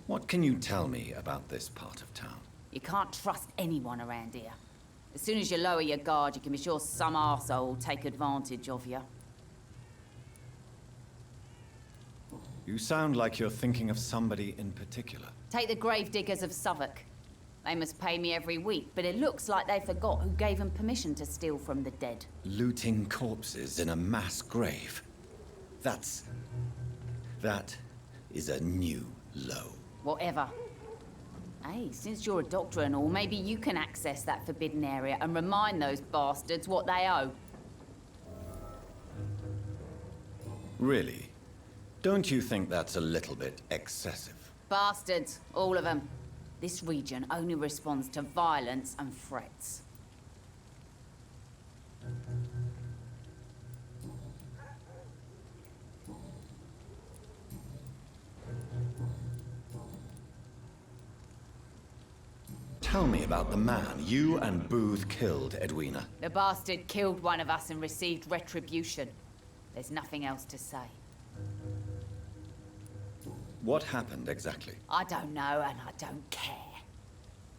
What can you tell me about this part of town? You can't trust anyone around here. As soon as you lower your guard, you can be sure some arsehole will take advantage of you. You sound like you're thinking of somebody in particular. Take the gravediggers of Southwark. They must pay me every week, but it looks like they forgot who gave them permission to steal from the dead. Looting corpses in a mass grave. That is a new low. Whatever. Hey, since you're a doctor and all, maybe you can access that forbidden area and remind those bastards what they owe. Really? Don't you think that's a little bit excessive? Bastards, all of them. This region only responds to violence and threats. Tell me about the man you and Booth killed, Edwina. The bastard killed one of us and received retribution. There's nothing else to say. What happened exactly? I don't know and I don't care.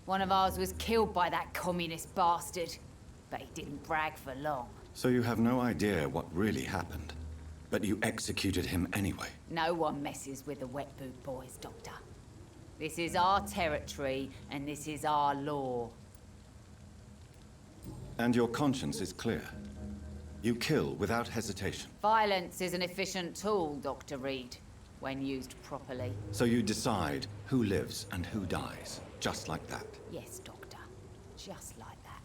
One of ours was killed by that communist bastard. But he didn't brag for long. So you have no idea what really happened, but you executed him anyway. No one messes with the Wet Boot Boys, Doctor. This is our territory, and this is our law. And your conscience is clear. You kill without hesitation. Violence is an efficient tool, Dr. Reed, when used properly. So you decide who lives and who dies, just like that. Yes, Doctor. Just like that.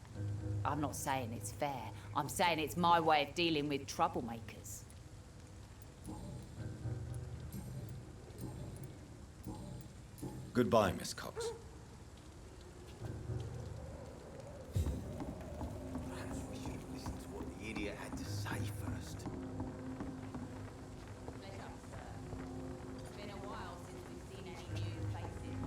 I'm not saying it's fair. I'm saying it's my way of dealing with troublemakers. Goodbye, Miss Cox. Perhaps we should have listened to what the idiot had to say first. Let up, sir. It's been a while since we've seen any new faces.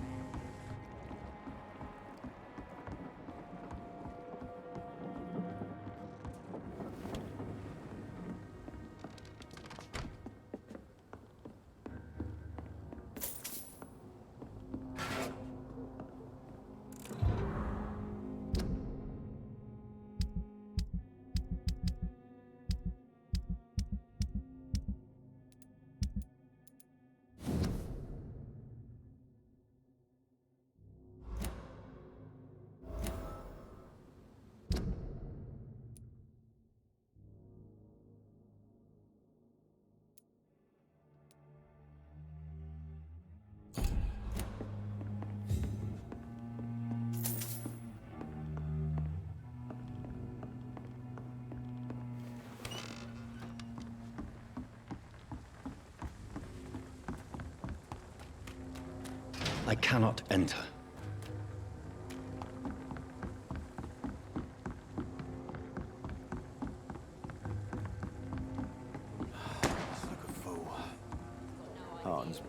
I cannot enter. Looks like a fool. Hans.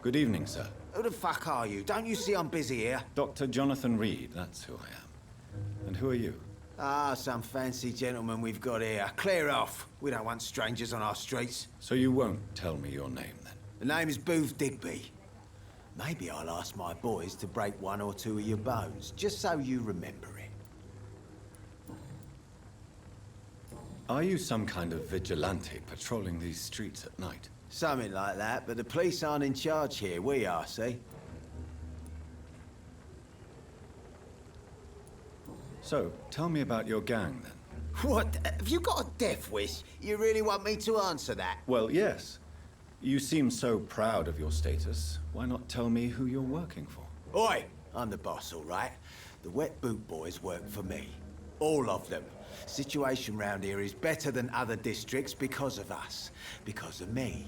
Good evening, sir. Who the fuck are you? Don't you see I'm busy here? Dr. Jonathan Reed, that's who I am. And who are you? Ah, some fancy gentleman we've got here. Clear off. We don't want strangers on our streets. So you won't tell me your name, then? The name is Booth Digby. Maybe I'll ask my boys to break one or two of your bones, just so you remember it. Are you some kind of vigilante patrolling these streets at night? Something like that, but the police aren't in charge here. We are, see? So, tell me about your gang, then. What? Have you got a death wish? You really want me to answer that? Well, yes. You seem so proud of your status. Why not tell me who you're working for? Oi! I'm the boss, all right? The Wet Boot Boys work for me. All of them. Situation round here is better than other districts because of us. Because of me.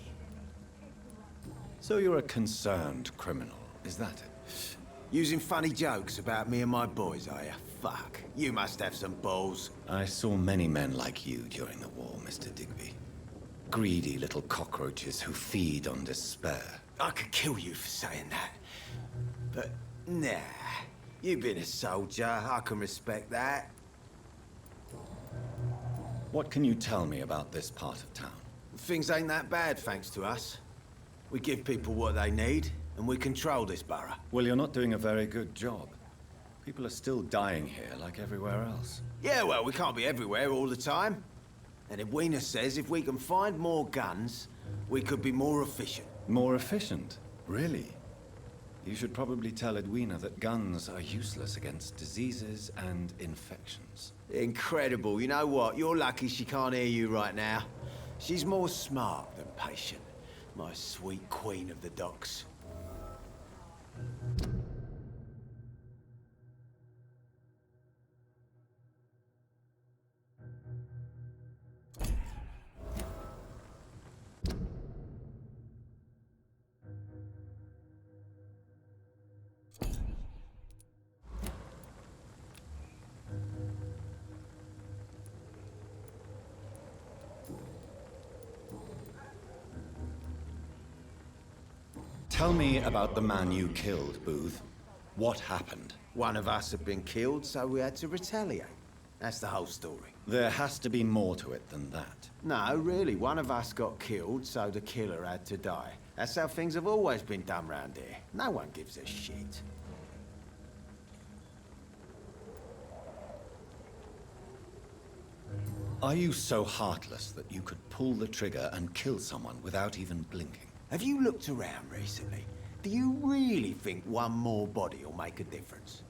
So you're a concerned criminal, is that it? Using funny jokes about me and my boys, are you? Fuck. You must have some balls. I saw many men like you during the war, Mr. Digby. Greedy little cockroaches who feed on despair. I could kill you for saying that. But, nah. You've been a soldier. I can respect that. What can you tell me about this part of town? Things ain't that bad, thanks to us. We give people what they need, and we control this borough. Well, you're not doing a very good job. People are still dying here, like everywhere else. Yeah, well, we can't be everywhere all the time. And Edwina says if we can find more guns, we could be more efficient. More efficient? Really? You should probably tell Edwina that guns are useless against diseases and infections. Incredible. You know what? You're lucky she can't hear you right now. She's more smart than patient. My sweet queen of the docks. Tell me about the man you killed, Booth. What happened? One of us had been killed, so we had to retaliate. That's the whole story. There has to be more to it than that. No, really. One of us got killed, so the killer had to die. That's how things have always been done round here. No one gives a shit. Are you so heartless that you could pull the trigger and kill someone without even blinking? Have you looked around recently? Do you really think one more body will make a difference?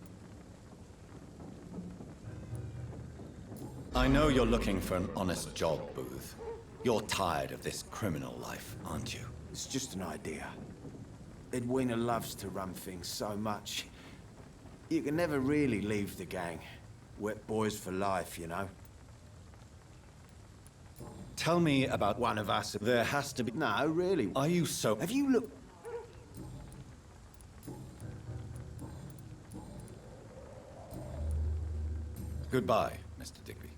I know you're looking for an honest job, Booth. You're tired of this criminal life, aren't you? It's just an idea. Edwina loves to run things so much. You can never really leave the gang. Wet boys for life, you know? Tell me about one of us. There has to be... No, really. Are you so... Have you looked... Goodbye, Mr. Digby.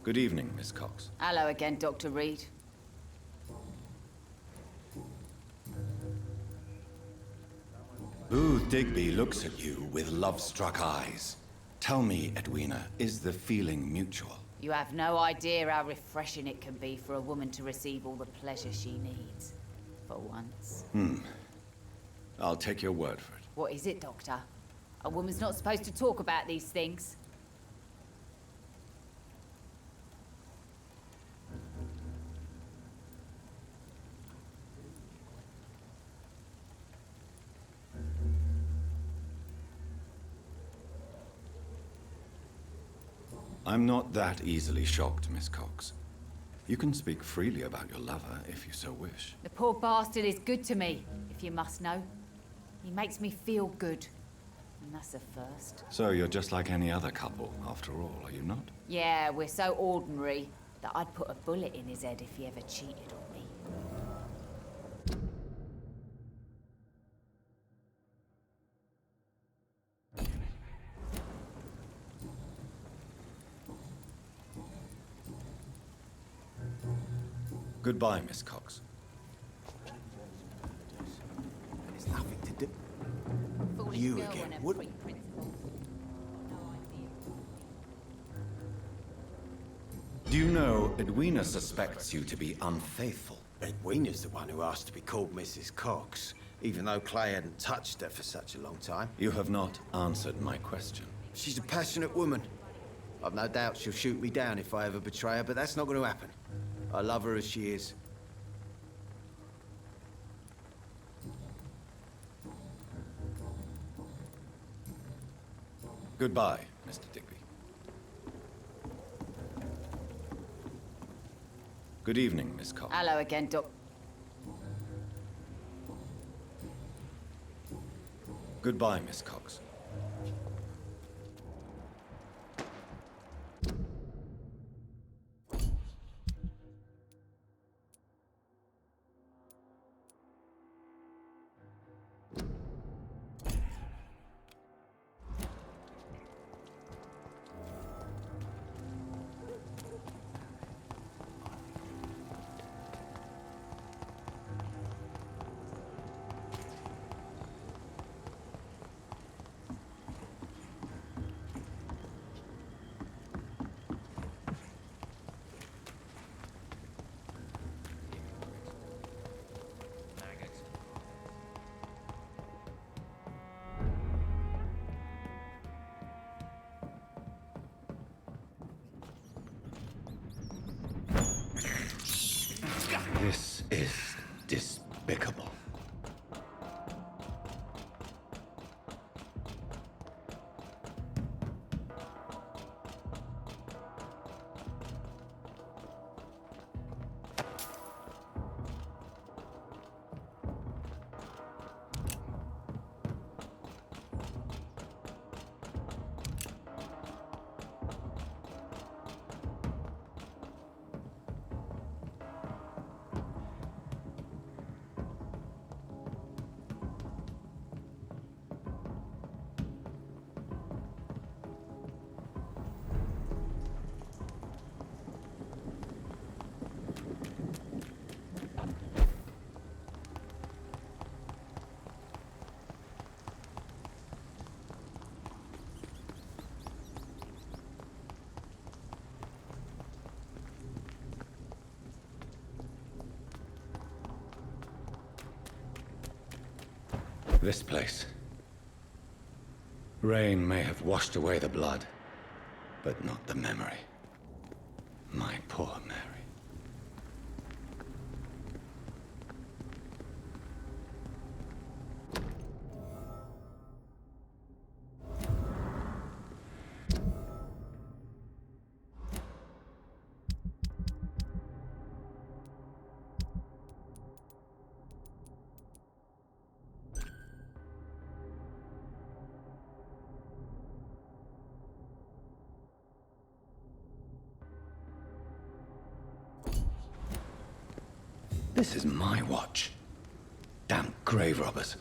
Good evening, Miss Cox. Hello again, Dr. Reed. Booth Digby looks at you with love-struck eyes. Tell me, Edwina, is the feeling mutual? You have no idea how refreshing it can be for a woman to receive all the pleasure she needs. For once. I'll take your word for it. What is it, Doctor? A woman's not supposed to talk about these things. I'm not that easily shocked, Miss Cox. You can speak freely about your lover if you so wish. The poor bastard is good to me, if you must know. He makes me feel good. And that's a first. So you're just like any other couple, after all, are you not? Yeah, we're so ordinary that I'd put a bullet in his head if he ever cheated on me. Goodbye, Miss Cox. There's nothing to do. You again. What? Do you know Edwina suspects you to be unfaithful? Edwina's the one who asked to be called Mrs. Cox, even though Clay hadn't touched her for such a long time. You have not answered my question. She's a passionate woman. I've no doubt she'll shoot me down if I ever betray her, but that's not going to happen. I love her as she is. Goodbye, Mr. Digby. Good evening, Miss Cox. Hello again, Doc. Goodbye, Miss Cox. This place. Rain may have washed away the blood, but not the memory. My poor Mary. This is my watch. Damn grave robbers.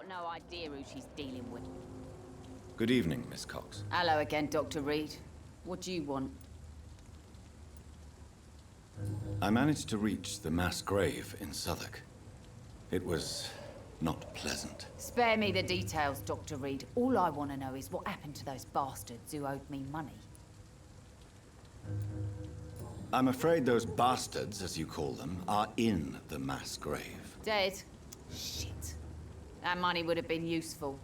No idea who she's dealing with. Good evening, Miss Cox. Hello again, Dr. Reed. What do you want? I managed to reach the mass grave in Southwark. It was not pleasant. Spare me the details, Dr. Reed. All I want to know is what happened to those bastards who owed me money. I'm afraid those bastards, as you call them, are in the mass grave. Dead? Shit. That money would have been useful.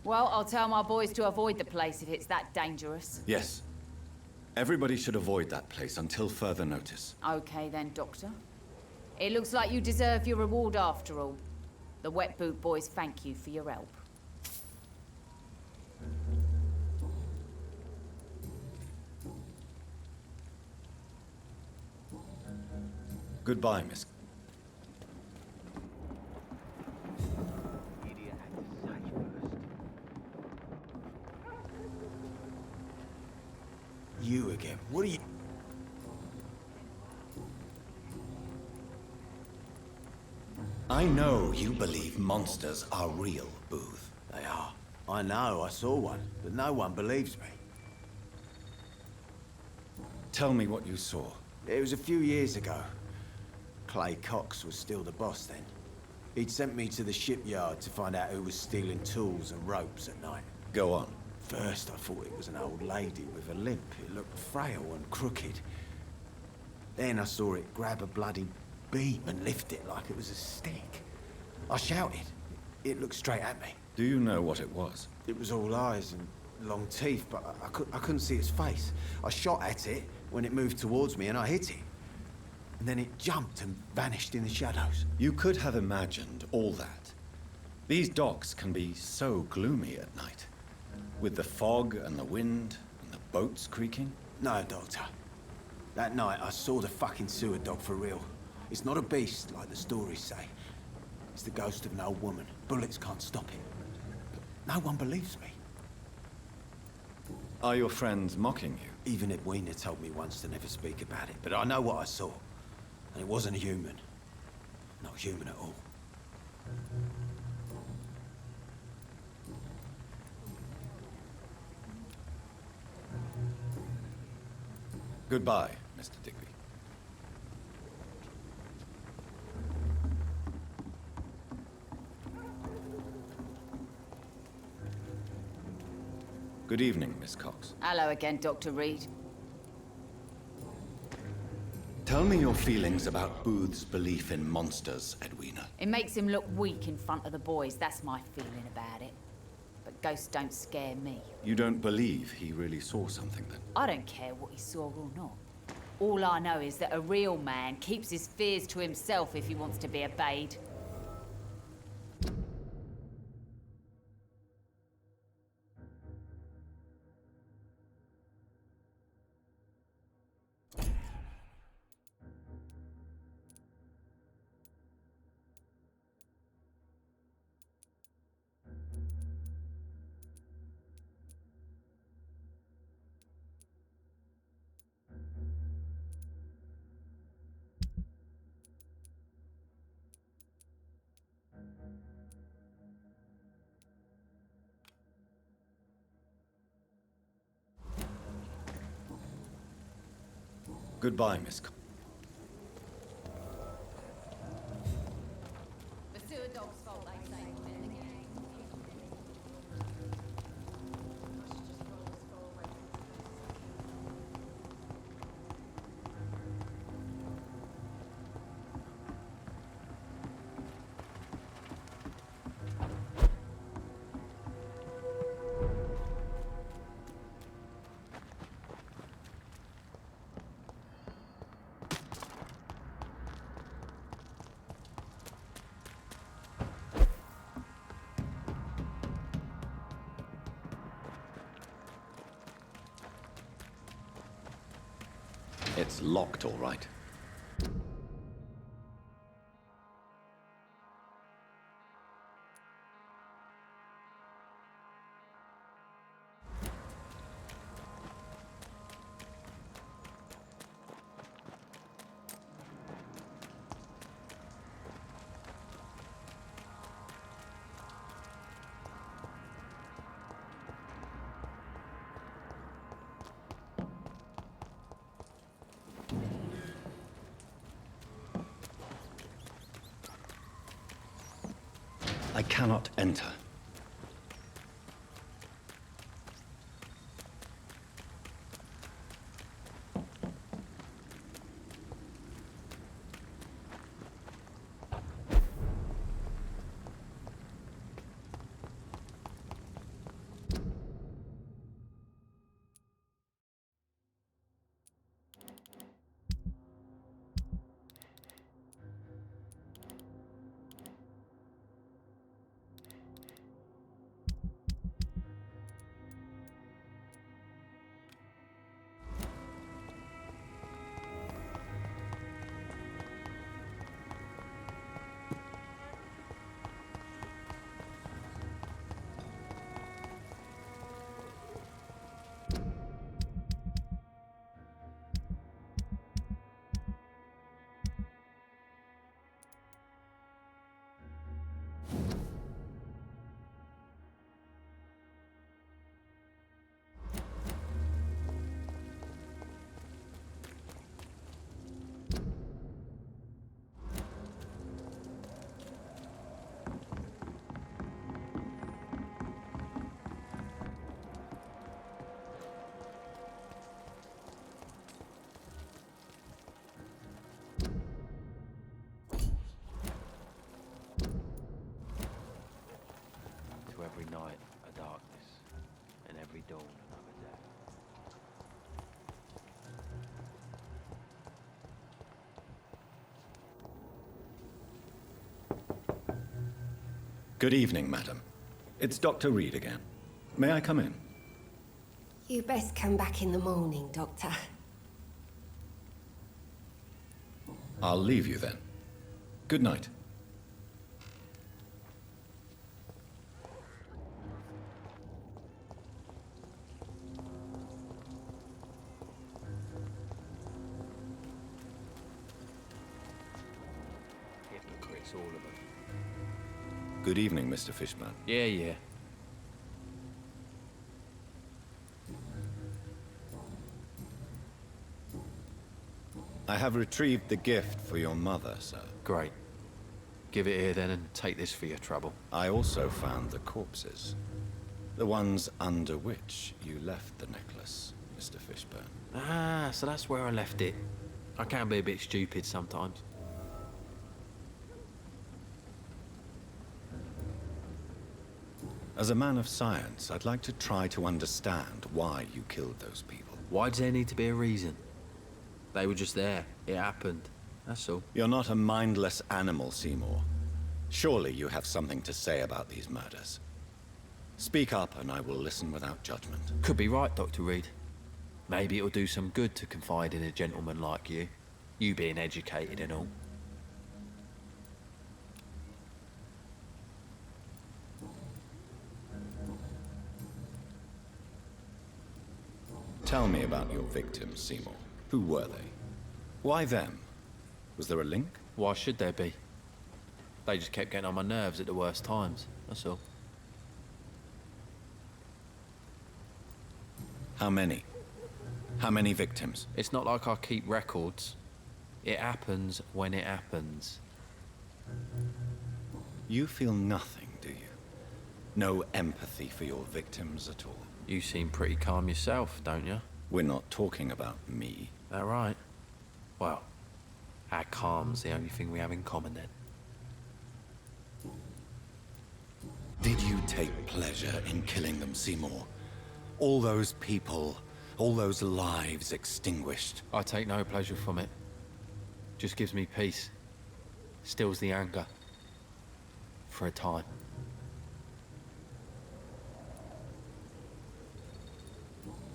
Well, I'll tell my boys to avoid the place if it's that dangerous. Yes. Everybody should avoid that place until further notice. Okay then, Doctor. It looks like you deserve your reward after all. The Wet Boot boys thank you for your help. Goodbye, Miss. You again? What are you... I know you believe monsters are real, Booth. They are. I know, I saw one, but no one believes me. Tell me what you saw. It was a few years ago. Clay Cox was still the boss then. He'd sent me to the shipyard to find out who was stealing tools and ropes at night. Go on. First, I thought it was an old lady with a limp. It looked frail and crooked. Then I saw it grab a bloody beam and lift it like it was a stick. I shouted. It looked straight at me. Do you know what it was? It was all eyes and long teeth, but I couldn't see its face. I shot at it when it moved towards me and I hit it. And then it jumped and vanished in the shadows. You could have imagined all that. These docks can be so gloomy at night. With the fog and the wind and the boats creaking? No, Doctor. That night I saw the fucking sewer dog for real. It's not a beast like the stories say. It's the ghost of an old woman. Bullets can't stop it. But no one believes me. Are your friends mocking you? Even Edwina told me once to never speak about it, but I know what I saw. And it wasn't a human. Not human at all. Goodbye, Mr. Digby. Good evening, Miss Cox. Hello again, Dr. Reed. Tell me your feelings about Booth's belief in monsters, Edwina. It makes him look weak in front of the boys, that's my feeling about it. But ghosts don't scare me. You don't believe he really saw something, then? I don't care what he saw or not. All I know is that a real man keeps his fears to himself if he wants to be obeyed. Goodbye, Miss Cox. The sewer dog's fault, they say. It's locked, all right. I cannot enter. Every night a darkness, and every dawn another day. Good evening, madam. It's Dr. Reed again. May I come in? You best come back in the morning, Doctor. I'll leave you then. Good night. Hypocrites, all of them. Good evening, Mr. Fishburne. Yeah. I have retrieved the gift for your mother, sir. Great. Give it here then and take this for your trouble. I also found the corpses. The ones under which you left the necklace, Mr. Fishburne. Ah, so that's where I left it. I can be a bit stupid sometimes. As a man of science, I'd like to try to understand why you killed those people. Why does there need to be a reason? They were just there. It happened. That's all. You're not a mindless animal, Seymour. Surely you have something to say about these murders. Speak up and I will listen without judgment. Could be right, Dr. Reed. Maybe it'll do some good to confide in a gentleman like you. You being educated and all. Tell me about your victims, Seymour. Who were they? Why them? Was there a link? Why should there be? They just kept getting on my nerves at the worst times, that's all. How many? How many victims? It's not like I keep records. It happens when it happens. You feel nothing, do you? No empathy for your victims at all? You seem pretty calm yourself, don't you? We're not talking about me. That right? Well, our calm's the only thing we have in common then. Did you take pleasure in killing them, Seymour? All those people, all those lives extinguished. I take no pleasure from it. Just gives me peace. Stills the anger. For a time.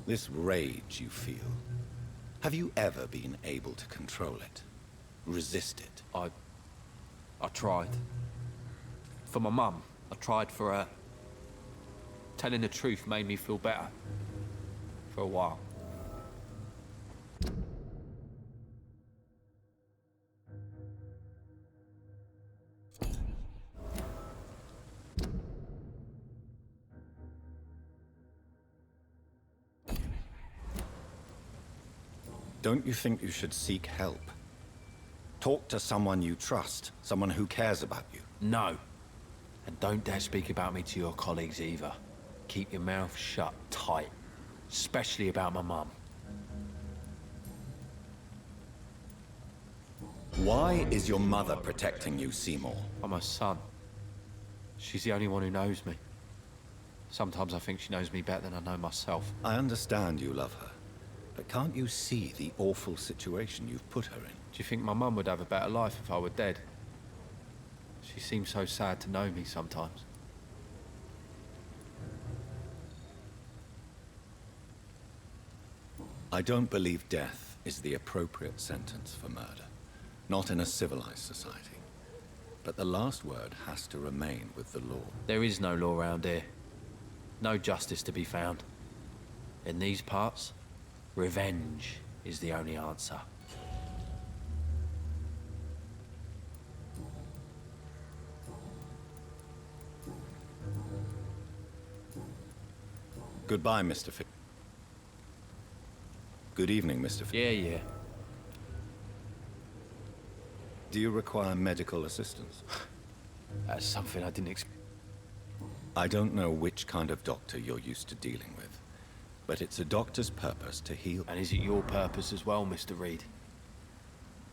This rage you feel, have you ever been able to control it? Resist it? I tried. For my mum, I tried for her. Telling the truth made me feel better. For a while. Don't you think you should seek help? Talk to someone you trust, someone who cares about you. No. And don't dare speak about me to your colleagues either. Keep your mouth shut tight. Especially about my mum. Why is your mother protecting you, Seymour? I'm her son. She's the only one who knows me. Sometimes I think she knows me better than I know myself. I understand you love her, but can't you see the awful situation you've put her in? Do you think my mum would have a better life if I were dead? She seems so sad to know me sometimes. I don't believe death is the appropriate sentence for murder. Not in a civilized society. But the last word has to remain with the law. There is no law around here. No justice to be found. In these parts, revenge is the only answer. Goodbye, Mr. Fick. Good evening, Mr. Fick. Yeah. Do you require medical assistance? That's something I didn't expect. I don't know which kind of doctor you're used to dealing with, but it's a doctor's purpose to heal. And is it your purpose as well, Mr. Reed?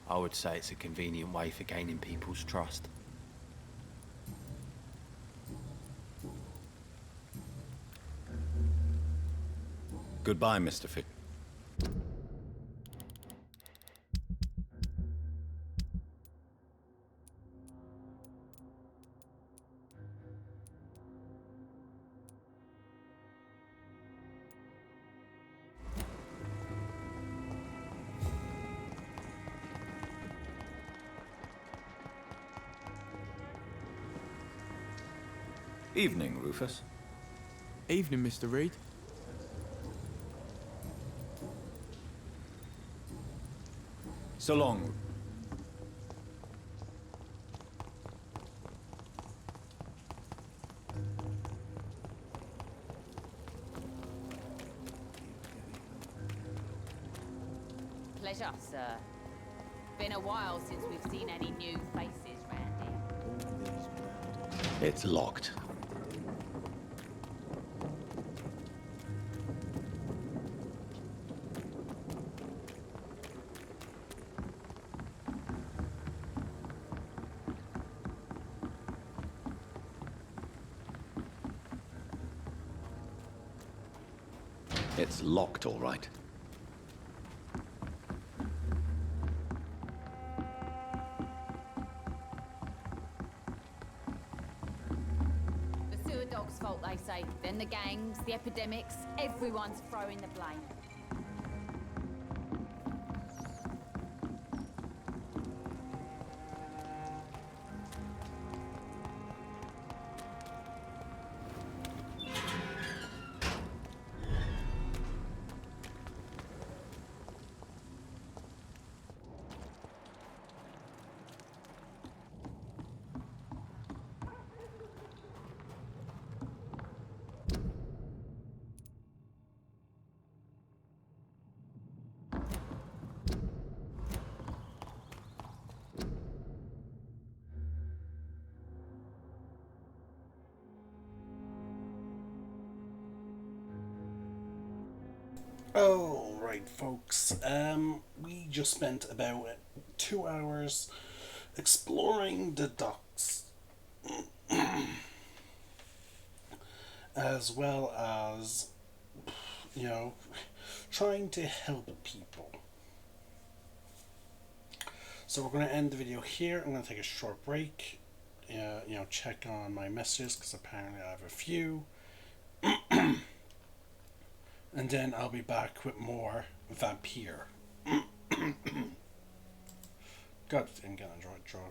I would say it's a convenient way for gaining people's trust. Goodbye, Mr. Fick. Evening, Rufus. Evening, Mr. Reed. So long. Pleasure, sir. Been a while since we've seen any new faces round here. It's locked. It's locked, all right. The sewer dog's fault, they say. Then the gangs, the epidemics, everyone's throwing the blame. Alright, folks, we just spent about 2 hours exploring the docks, as well as, you know, trying to help people. So we're going to end the video here. I'm going to take a short break, check on my messages, because apparently I have a few. And then I'll be back with more Vampyr. God, I'm gonna draw